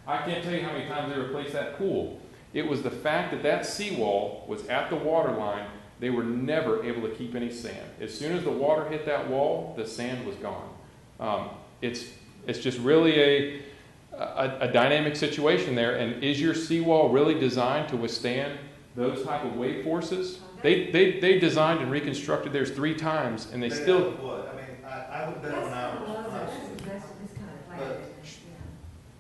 I can't tell you how many times they replaced that pool. It was the fact that that seawall was at the water line. They were never able to keep any sand. As soon as the water hit that wall, the sand was gone. It's just really a dynamic situation there. And is your seawall really designed to withstand those type of wave forces? They designed and reconstructed theirs 3 times, and they still. What? I mean, I would bet on ours, honestly. But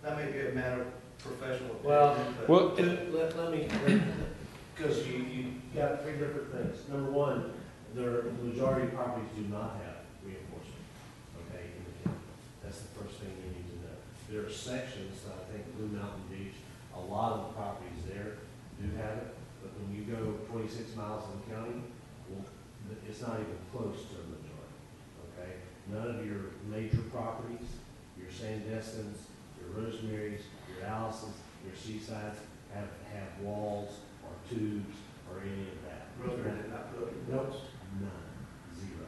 that may be a matter of professional opinion. Well, let me, because you got 3 different things. Number one, the majority of properties do not have reinforcement, okay, in the county. That's the first thing you need to know. There are sections, I think Blue Mountain Beach, a lot of the properties there do have it, but when you go 26 miles in the county, well, it's not even close to a majority, okay? None of your major properties, your Sandestins, your Rosemarys, your Allisons, your Seasides have walls or tubes or any of that. Rosemary did not put up any Nope, walls. none, zero.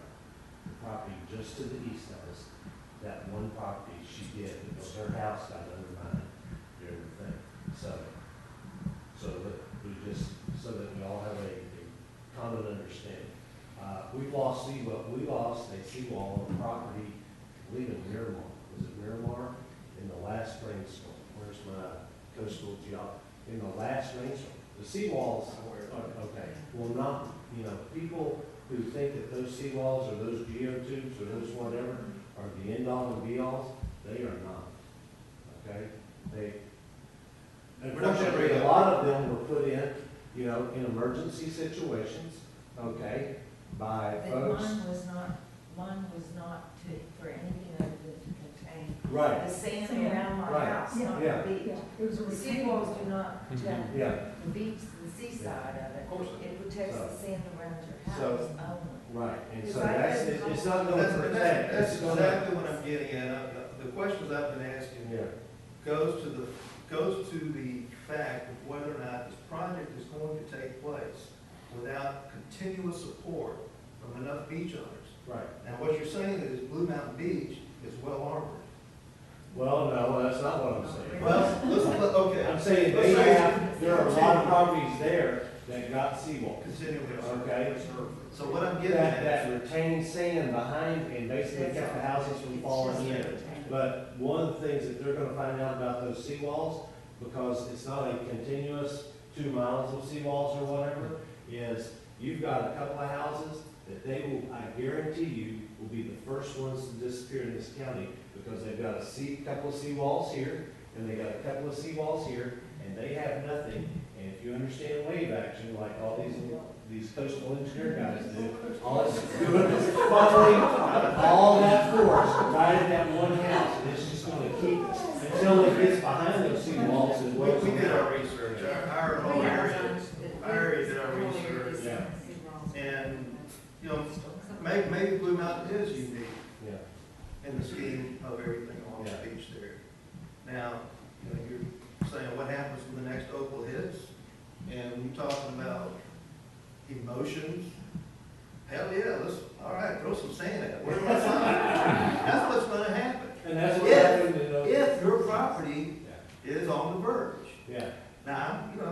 The property just to the east of us, that one property she did because her house got undermined during the thing. So that we all have a common understanding. We lost a seawall on property, I believe in Miramar. Was it Miramar? In the last rainstorm. Where's my coastal geography? In the last rainstorm. The seawalls, okay, will not, people who think that those seawalls or those geotubes or those whatever are the end all and be alls, they are not. Okay? Unfortunately, a lot of them were put in, in emergency situations, okay, by But folks. mine was not for anything other than to contain Right, the sand Sand. around my Right. house, not Yeah. the beach. Yeah, it was a The retaining seawalls wall. do not protect yeah, the beach, the seaside of it. Of course. It protects the So- sand around your so- house only. right, and so Because I that's, had- it's not going to protect, That's it's going to, exactly what I'm getting at. The questions I've been asking yeah, goes to the fact of whether or not this project is going to take place without continuous support from enough beach owners. right. Now, what you're saying is Blue Mountain Beach is well armored. Well, no, that's not what I'm saying. Well, listen, okay. I'm saying there are a lot of properties there that got seawalls. Continually. Okay. So what I'm getting That at retained sand behind and basically kept the houses from falling in. But one of the things that they're gonna find out about those seawalls, because it's not a continuous 2 miles of seawalls or whatever, is you've got a couple of houses that they will, I guarantee you, will be the first ones to disappear in this county because they've got a couple of seawalls here and they got a couple of seawalls here and they have nothing. And if you understand wave action, like all these coastal engineer guys do, all it's doing is funneling all that force right at that one house. And it's just gonna keep until it gets behind those seawalls as well. we did our research, our whole area did our research. Yeah. And, maybe Blue Mountain is unique Yeah. in the scheme of everything along the Yeah. beach there. Now, you're saying what happens when the next opal hits? And you're talking about emotions. Hell yeah, all right, throw some sand at it. Where's my sign? That's what's gonna happen. And that's what happened in those. If your property is on the verge. Yeah. Now, if you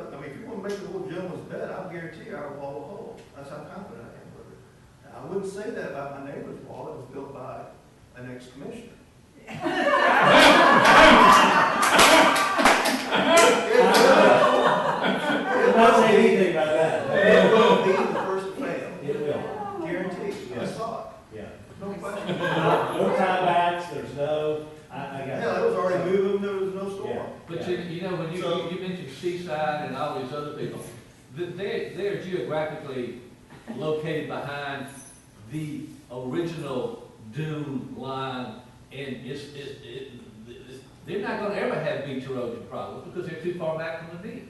want to make the little gentleman's bed, I'll guarantee you our wall will hold. That's how confident I am with it. Now, I wouldn't say that about my neighbor's wall. It was built by an ex-commissioner. I'm not saying anything about that. It will be the first to fail. It will. Guaranteed. I Yes. saw it. Yeah. No question. No tiebacks, there's no, I got. Hell, it was already moving, there was no storm. Yeah. But when you mentioned Seaside and all these other people, they're geographically located behind the original dune line, and they're not gonna ever have beach erosion problems because they're too far back from the beach.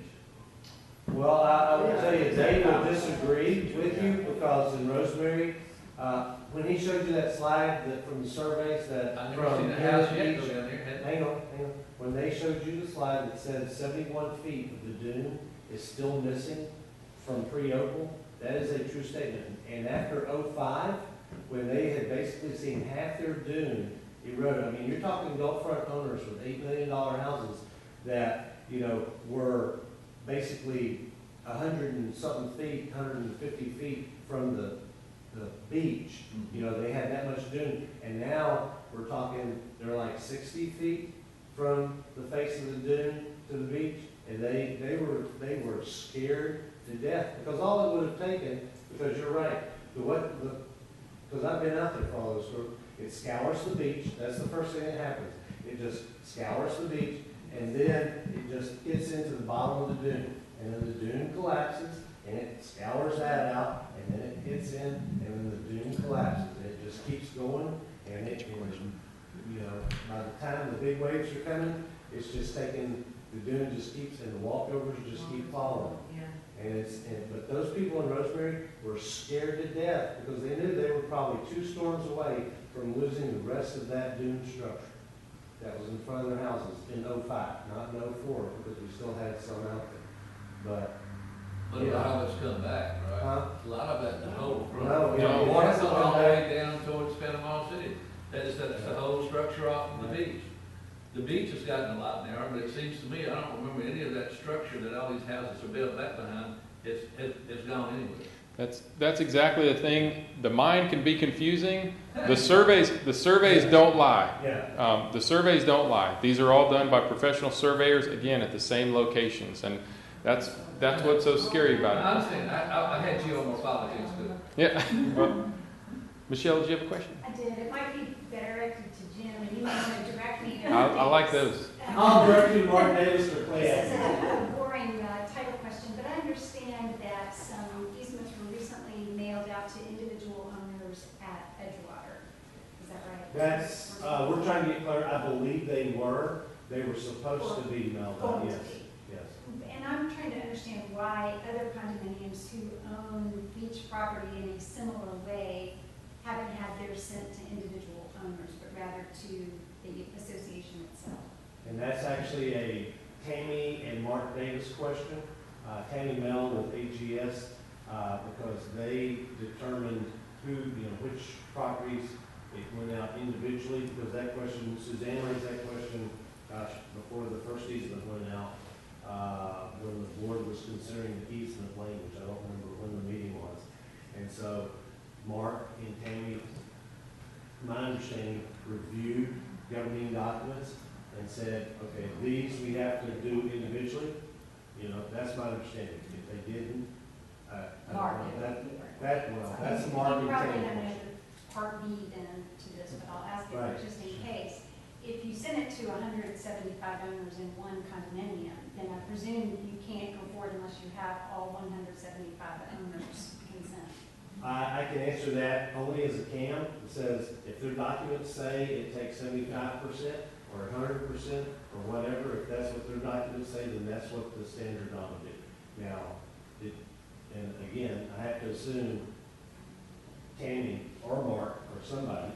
Well, I will tell you, Dave will disagree with you because in Rosemary, when he showed you that slide from the surveys that. I've never seen a house yet go down there. Hang on. When they showed you the slide that said 71 feet of the dune is still missing from pre-opal, that is a true statement. And after '05, when they had basically seen half their dune eroded, you're talking Gulfront owners with $8 million houses that, were basically 100 and something feet, 150 feet from the beach. They had that much dune, and now we're talking, they're like 60 feet from the face of the dune to the beach, and they were scared to death, because all it would have taken, because you're right, because I've been out there for all this work, it scours the beach, that's the first thing that happens. It just scours the beach, and then it just gets into the bottom of the dune, and then the dune collapses, and it scours that out, and then it hits in, and then the dune collapses, and it just keeps going, and you know, by the time the big waves are coming, it's just taking, the dune just keeps, and the walkovers just keep following. Yeah. But those people in Rosemary were scared to death because they knew they were probably 2 storms away from losing the rest of that dune structure that was in front of their houses in '05, not in '04, because we still had some out there. But a lot of it's come back, right? Huh? A lot of that, the whole front. No, yeah, The it water hasn't comes all come the back. way down towards Panama City. That's the whole structure off of the beach. The beach has gotten a lot narrower, but it seems to me, I don't remember any of that structure that all these houses are built back behind, it's gone anywhere. That's exactly the thing. The mind can be confusing. The surveys don't lie. Yeah. The surveys don't lie. These are all done by professional surveyors, again, at the same locations, and that's what's so scary I about it. understand, I had geomorphology, it's good. Yeah. Well, Michelle, did you have a question? I did. It might be better directed to Jim, and you might want to direct me. I like those. I'll direct you to Mark Davis for Clay This is Avenue. a boring title question, but I understand that some easements were recently mailed out to individual owners at Edgewater. Is that right? That's, we're trying to get clear, I believe they were supposed to be mailed out, Going to yes, be. yes. And I'm trying to understand why other condominiums who own beach property in a similar way haven't had theirs sent to individual owners, but rather to the association itself. And that's actually a Tammy and Mark Davis question. Tammy Mel with AGS, because they determined which properties it went out individually, because that question, Suzanne raised that question, before the first easement went out, when the board was considering the easement language. I don't remember when the meeting was. And so Mark and Tammy, my understanding, reviewed governing documents and said, okay, these we have to do individually. That's my understanding. If they didn't, I don't know. That's a Mark You and probably Tammy have question. another part B then to this, but I'll ask it Right. just in case. If you send it to 175 owners in one condominium, then I presume you can't go forward unless you have all 175 owners consent. I can answer that only as a CAM. It says if their documents say it takes 75% or 100% or whatever, if that's what their documents say, then that's what the standard ought to do. Now, and again, I have to assume Tammy or Mark or somebody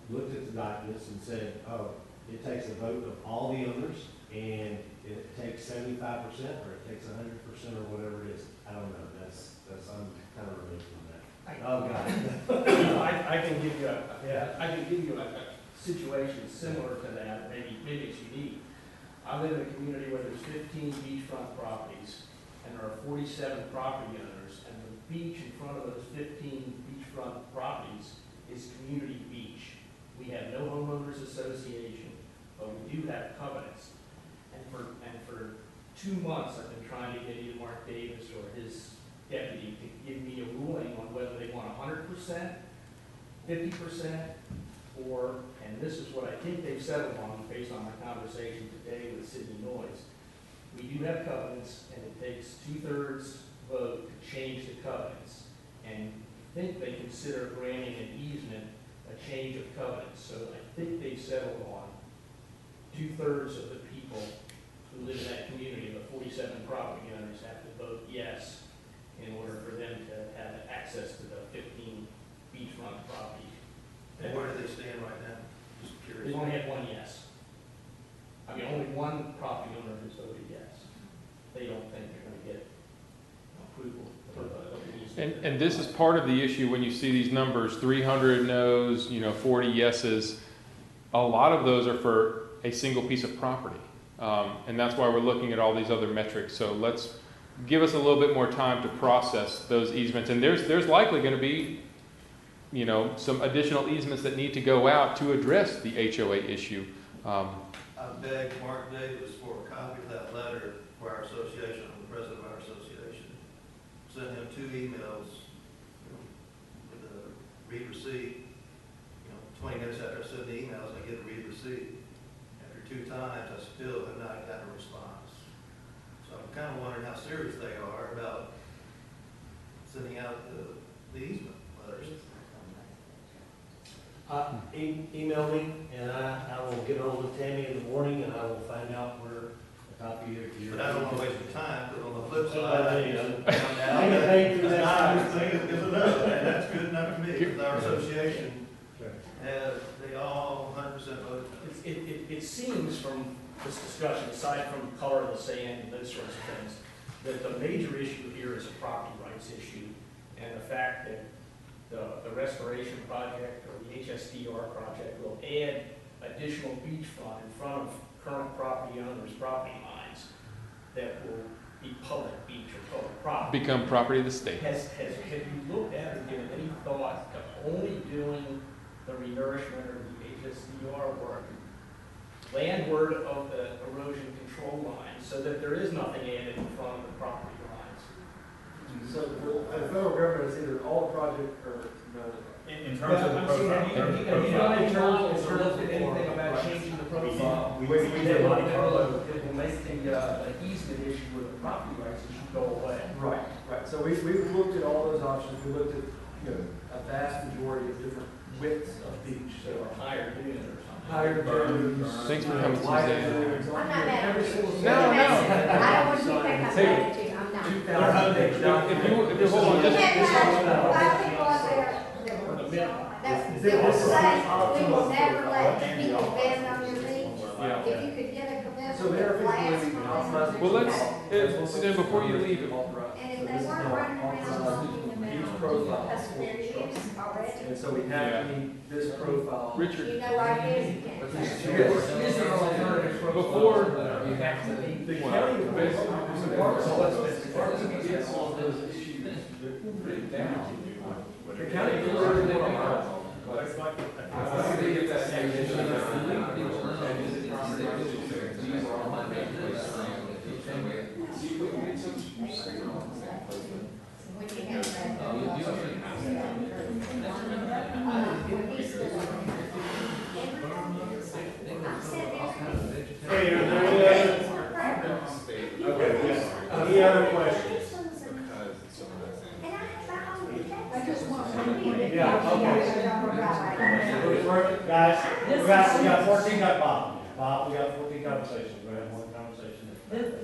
looked at the documents and said, oh, it takes a vote of all the owners, and it takes 75% or it takes 100% or whatever it is. I don't know. I'm kind of removed from that. Oh, God. I can give you a situation similar to that, maybe it's unique. I live in a community where there's 15 beachfront properties, and there are 47 property owners, and the beach in front of those 15 beachfront properties is community beach. We have no homeowners association, but we do have covenants. And for 2 months, I've been trying to get either Mark Davis or his deputy to give me a ruling on whether they want 100%, 50%, or, and this is what I think they've settled on based on my conversation today with Sidney Noyes. We do have covenants, and it takes 2/3 vote to change the covenants. And I think they consider granting an easement a change of covenants. So I think they've settled on 2/3 of the people who live in that community, the 47 property owners, have to vote yes in order for them to have access to the 15 beachfront properties. And where do they stand right now? Just We've curious. only had one yes. I mean, only one property owner has voted yes. They don't think they're gonna get approval for the easement. And this is part of the issue when you see these numbers, 300 no's, 40 yeses. A lot of those are for a single piece of property. And that's why we're looking at all these other metrics. So let's give us a little bit more time to process those easements. And there's likely going to be, some additional easements that need to go out to address the HOA issue. I begged Mark Davis for a copy of that letter for our association. I'm the president of our association. Sent him 2 emails with a read receipt. 20 minutes after I sent the emails, I get a read receipt. After 2 times, I still have not gotten a response. So I'm kind of wondering how serious they are about sending out the easement letters. Email me, and I will get hold of Tammy in the morning, and I will find out where a copy of your. But I don't wanna waste your time, but on the flip Well, side, I I mean, found I out can pay you that next it's not time. a good thing as another, and that's good enough to me, because our association, they all 100% voted. It seems from this discussion, aside from color of the sand and those sorts of things, that the major issue here is a property rights issue, and the fact that the restoration project or the HSDR project will add additional beachfront in front of current property owners' property lines that will be public beach or public property. Become property of the state. Have you looked at or given any thought to only doing the renourishment or the HSDR work landward of the erosion control line, so that there is nothing added in front of the property lines? So, the federal government is either all project or no. In terms of the profile. Have you done any models or looked at anything about changing the profile? We That did will Monte Carlo. make the easement issue with the property rights issue go away. Right, right. So we've looked at all those options. We looked at, a vast majority of different widths of beach. So So higher dune or something. higher dunes. Thanks for coming wider Tuesday. dunes, I'm not mad. every single. No, no. I don't want you to think I'm mad at you, I'm not. 2,000 If you hold on You just. had five people out there that would say, we will never let people bend on your beach. Yeah. If you could get a So commitment they're to glass physically for optimizing. them. Well, let's, so then before you leave, And if they weren't running around talking about customary use already, And so we have to meet this profile. Richard, you know where it is, you can't. Is there an alternative profile? Before- You have to meet The Well, county will basically, so let's Get all those issues written down. The county will really want to. When you have that. I'm sitting there. Hey, are there any other? Okay, yes. Any other questions? And I have my own detector. I just want Yeah, okay. Guys, we got 14, got Bob. Bob, we got 14 conversations, we have one conversation.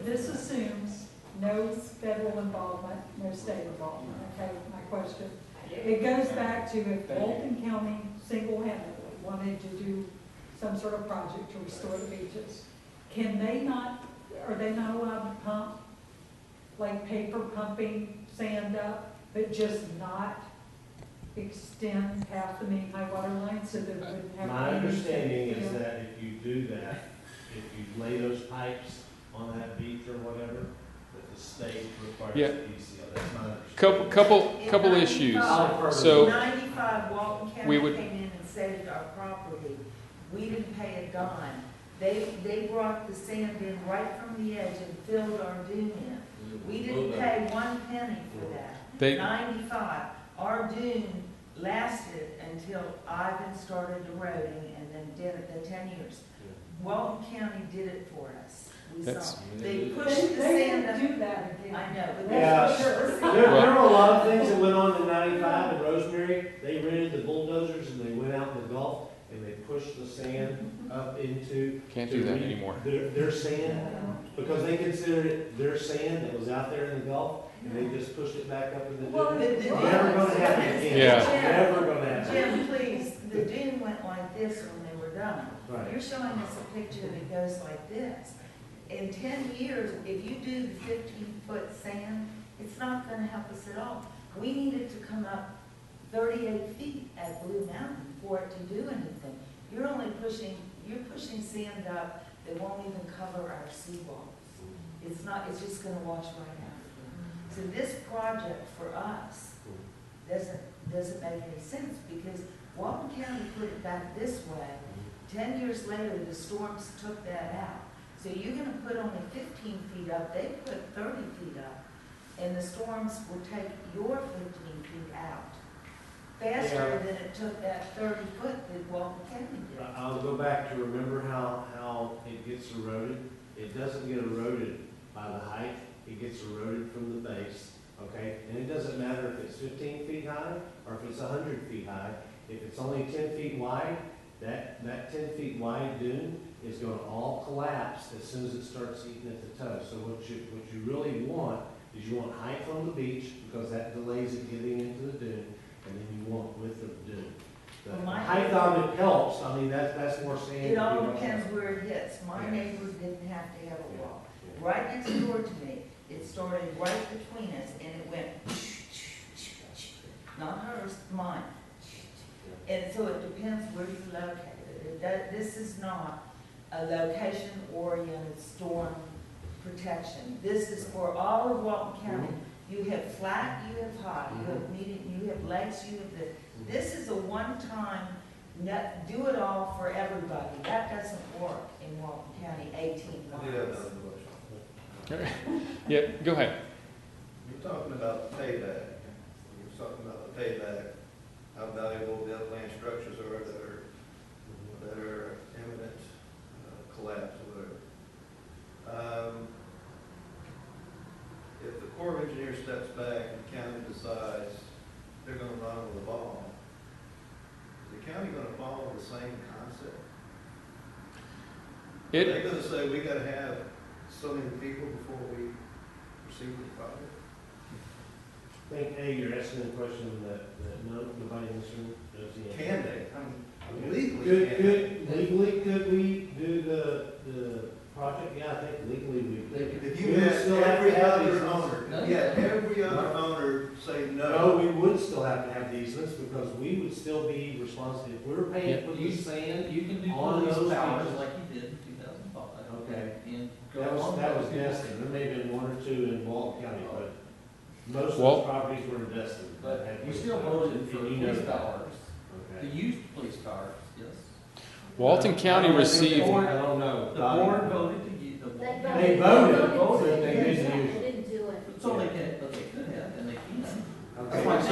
This assumes no federal involvement, no state involvement, okay, my question. It goes back to if Walton County single-handedly wanted to do some sort of project to restore the beaches, are they not allowed to pump, like paper pumping sand up, but just not extend past the main high water line so that it wouldn't have. My any- understanding is that if you do that, if you lay those pipes on that beach or whatever, that the state requires Yeah. ECL, that's my understanding. couple issues. So, 95 Walton we County would- came in and saved our property. We didn't pay a dime. They brought the sand in right from the edge and filled our dune in. We didn't pay 1 penny for that. they, 95. Our dune lasted until Ivan started eroding and then did it the 10 years. Walton County did it for us. We That's- saw. They They pushed the sand up. didn't do that again. I know, but Yeah. they pushed the sand There up. were a lot of things that went on in 95 in Rosemary. They rented the bulldozers and they went out in the Gulf and they pushed the sand up into. can't do that anymore. Their sand, because they considered it their sand that was out there in the Gulf, and they just pushed it back up in the Well, dune. the dune- Never gonna happen again. Yeah. Never gonna happen. Jim, please, the dune went like this when they were done. Right. You're showing us a picture that goes like this. In 10 years, if you do the 15-foot sand, it's not gonna help us at all. We needed to come up 38 feet at Blue Mountain for it to do anything. You're pushing sand up that won't even cover our seawalls. It's just gonna wash right out. So this project for us doesn't make any sense because Walton County put it back this way. 10 years later, the storms took that out. So you're gonna put only 15 feet up, they put 30 feet up, and the storms will take your 15 feet out faster than it took that 30 foot that Walton County did. I'll go back to remember how it gets eroded. It doesn't get eroded by the height, it gets eroded from the base, okay? And it doesn't matter if it's 15 feet high or if it's 100 feet high, if it's only 10 feet wide, that 10 feet wide dune is gonna all collapse as soon as it starts eating at the toe. So what you really want is you want height from the beach, because that delays it getting into the dune, and then you want width of the dune. The Well, my- height on it helps, I mean, that's more sand. It all depends where it hits. My neighbors didn't have to have a wall. Right next door to me, it started right between us, and it went, not hers, mine. And so it depends where you're located. This is not a location-oriented storm protection. This is for all of Walton County. You have flat, you have high, you have medium, you have lakes, you have the, this is a one-time, do it all for everybody. That doesn't work in Walton County, 18 I do have miles. another question. Yeah, go ahead. You're talking about the payback. You're talking about the payback, how valuable the upland structures are that are imminent collapse or whatever. If the Corps of Engineers steps back and the county decides they're gonna run with a ball, is the county gonna follow the same concept? Are they gonna say, we gotta have so many people before we proceed with the project? I think, A, you're asking a question that nobody in this room knows the answer. Can they? I mean, legally, can they? Legally, could we do the project? Yeah, I think legally we could. If We you would had still have to every have other easements. owner, every other owner say No, we would still have to have the easements, because we would still be responsible. If we were paying for the sand, You can do on police those powers beaches. like you did in 2005. Okay. And go that along was with it. Destin. There may have been one or two in Walton County, but most of Well- those properties were in Destin. But Had you police still powers, voted for and you know police that. powers, to Okay. use police powers, yes. Walton County received, I don't know. The board voted to use the. They voted, but they didn't use it. Didn't do it. So they can, but they could have, and they can. Okay. That's why I'm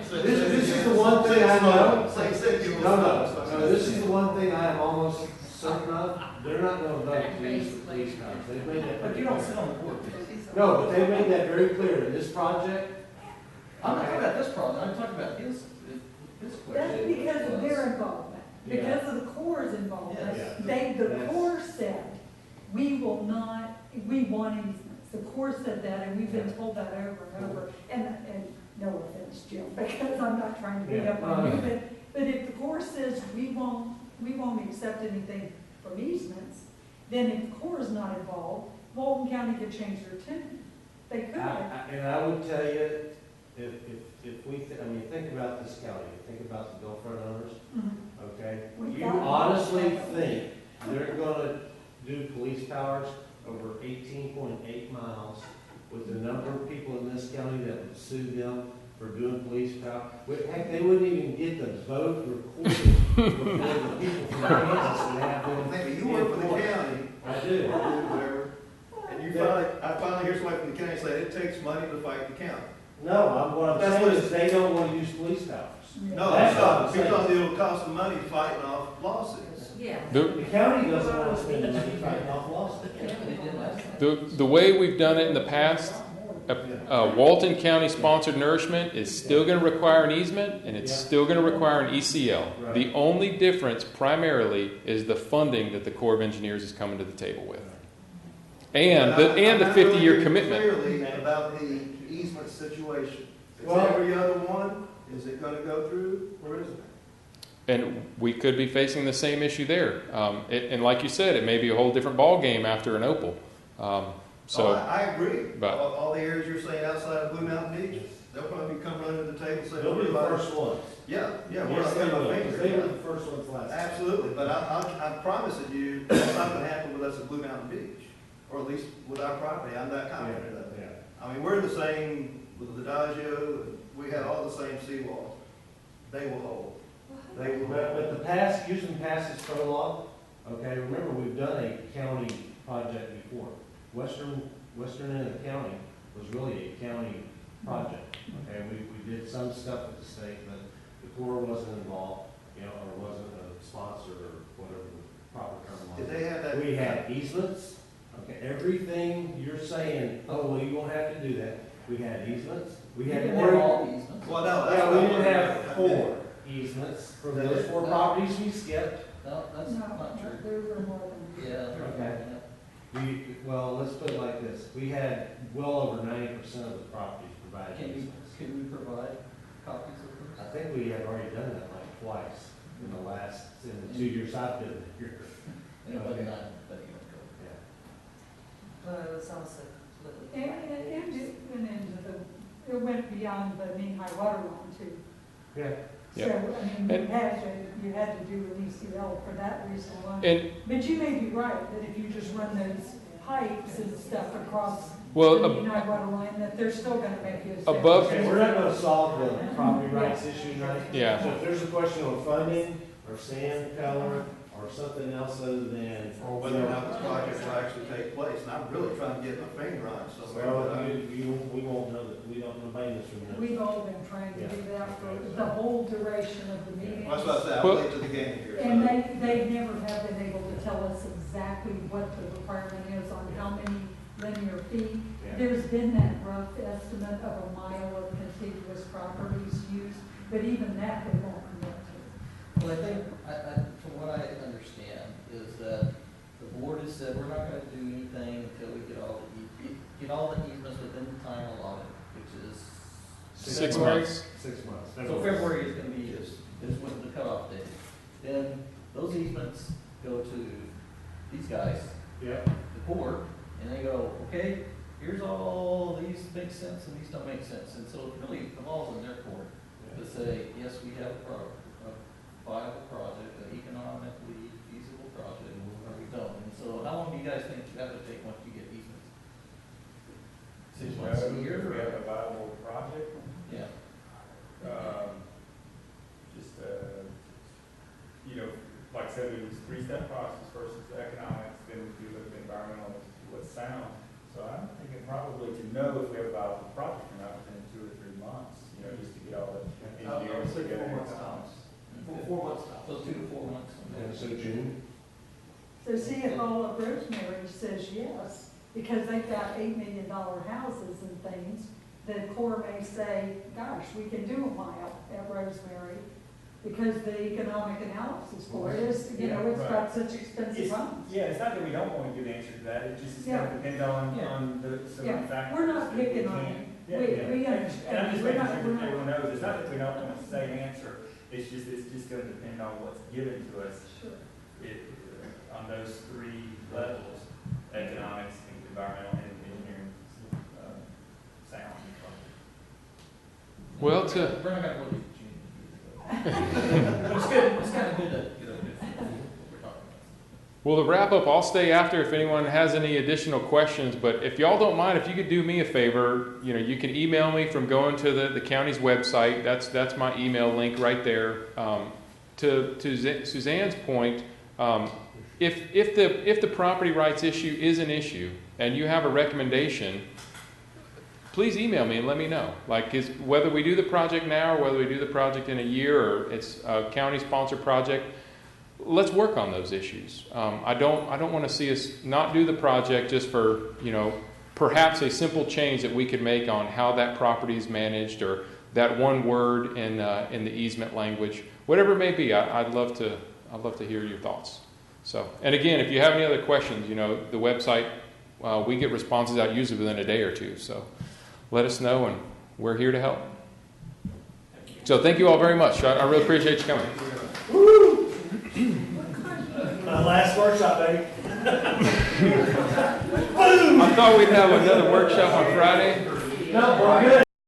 saying. This is the one thing I know. Say, you No, this is the one thing I am almost certain of. They're not gonna vote to use the police cars. They've made that. But you don't sit on the board. No, but they made that very clear in this project. I'm not talking about this problem, I'm talking about his question. That's because of their involvement, because of the Corps' involvement. Yes. The Yes. Corps said, we will not, we want easements. The Corps said that, and we've been told that over and over. And no offense, Jim, because I'm not trying to beat up on you, but if the Corps says we won't accept anything from easements, then if the Corps is not involved, Walton County could change their tune. They could. And I would tell you, if we, think about this county, think about the Gulfport owners, Mhm. okay? We've You got- honestly think they're gonna do police powers over 18.8 miles with the number of people in this county that would sue them for doing police power? Heck, they wouldn't even get the vote recorded before the people from Kansas would have them. Maybe you work for the county, I do. whatever, and I finally hear somebody from the county say it takes money to fight the county. No, what I'm That's saying what is they don't want to use police powers. No, That's what I'm saying. because it'll cost them money fighting off lawsuits. Yeah. The county doesn't want to spend the money fighting off lawsuits. They did last time. the way we've done it in the past, Walton County sponsored nourishment is still going to require an easement, and it's still going to require an ECL. Right. The only difference primarily is the funding that the Corps of Engineers is coming to the table with. And the 50-year commitment. Clearly about the easement situation. It's Well- every other one, is it gonna go through, or is it? And we could be facing the same issue there. And like you said, it may be a whole different ball game after an Opal. I agree. but- All the areas you're saying outside of Blue Mountain Beach, they'll probably come running to the table and say. They'll be the first ones. Yeah, we're Yes, not they gonna will, have a 'cause finger. they were the first ones last. Absolutely, but I'm promising you, that's not gonna happen with us at Blue Mountain Beach, or at least with our property, I'm that confident of it. Yeah. I mean, we're the same with the Adagio, we have all the same seawalls. They will hold. They will But hold. the using passes prologue, okay, remember, we've done a county project before. Western end of the county was really a county project, okay? We did some stuff with the state, but the Corps wasn't involved, or wasn't a sponsor, or whatever the proper term was. Did they have that? We had easements, okay, everything you're saying, oh, well, you won't have to do that. We had easements, we You had. can have all the easements. Well, no, that's Yeah, what we I didn't wanted to have know. four. easements for those 4 properties you skipped. No, that's No, not true. there were more than. Yeah. Okay. Well, let's put it like this. We had well over 90% of the properties provided easements. Can we provide copies of those? I think we have already done that like twice in the 2 years I've been here. Yeah, but Okay. not, but you don't go. Yeah. But it was also completely. It went beyond the knee-high water line too. Yeah. So, I mean, you had to do an ECL for that reason alone. And But you may be right, that if you just run those pipes and stuff across Well, the knee-high water line, that they're still gonna make you a. Above- Okay, we're not gonna solve the property rights issue tonight. Yeah. So if there's a question on funding, or sand color, or something else other than. Or whether or not the project will actually take place, and I'm really trying to get my finger on it somewhere. Well, but I- we won't know that, we don't know this from this. We've all been trying to do that for the whole duration of the meeting. That's what I said, I'll wait till the game here. And they never have been able to tell us exactly what the requirement is on how many linear feet. Yeah. There's been that rough estimate of a mile of contiguous properties used, but even that they won't commit to. Well, I think, from what I understand, is that the board has said we're not gonna do anything until we get all the easements within the time allotted, which is 6 months. 6 months. So February is gonna be, is when the cutoff date. Then those easements go to these guys, Yeah. the court, and they go, okay, here's all, these make sense and these don't make sense. And so it really, the ball's in their court to say, yes, we have a viable project, an economically feasible project, or we don't. And so how long do you guys think that would take once you get easements? 6 months, a year? If we have a viable project, Yeah. like I said, it was a 3-step process versus the economics, then we do look at the environmental, what's sound. So I'm thinking probably to know if we have a viable project or not within 2 or 3 months, just to get all the engineers together. 4 months tops. 4 months tops. So 2 to 4 months. And so June. So see if all of Rosemary says yes, because they've got $8 million houses and things, the Corps may say, gosh, we can do a mile at Rosemary, because the economic analysis for it is, it's got such expensive homes. Yeah, it's not that we don't want to give the answer to that, it just is going to depend on some Yeah, factors. we're not that we picking on can't- it. Yeah, We yeah. understand. And I'm just We're making not- sure we're that not- everyone knows, it's not that we don't want to say an answer, it's just going to depend on what's given to us. Sure. On those 3 levels, economics, environmental, and engineering, sound. Well, We're not gonna look at It's good, it's kind of good to get a good feel for what we're talking about. Well, to wrap up, I'll stay after if anyone has any additional questions, but if y'all don't mind, if you could do me a favor, you can email me from going to the county's website. That's my email link right there. To Suzanne's point, if the property rights issue is an issue and you have a recommendation, please email me and let me know. Whether we do the project now or whether we do the project in a year or it's a county-sponsored project, let's work on those issues. I don't want to see us not do the project just for, perhaps a simple change that we could make on how that property is managed or that one word in the easement language, whatever it may be. I'd love to hear your thoughts. So, and again, if you have any other questions, the website, we get responses out usually within a day or two. So let us know, and we're here to help. So thank you all very much. I really appreciate you coming. Woo! Last workshop, baby. I thought we'd have another workshop on Friday. No, we're good.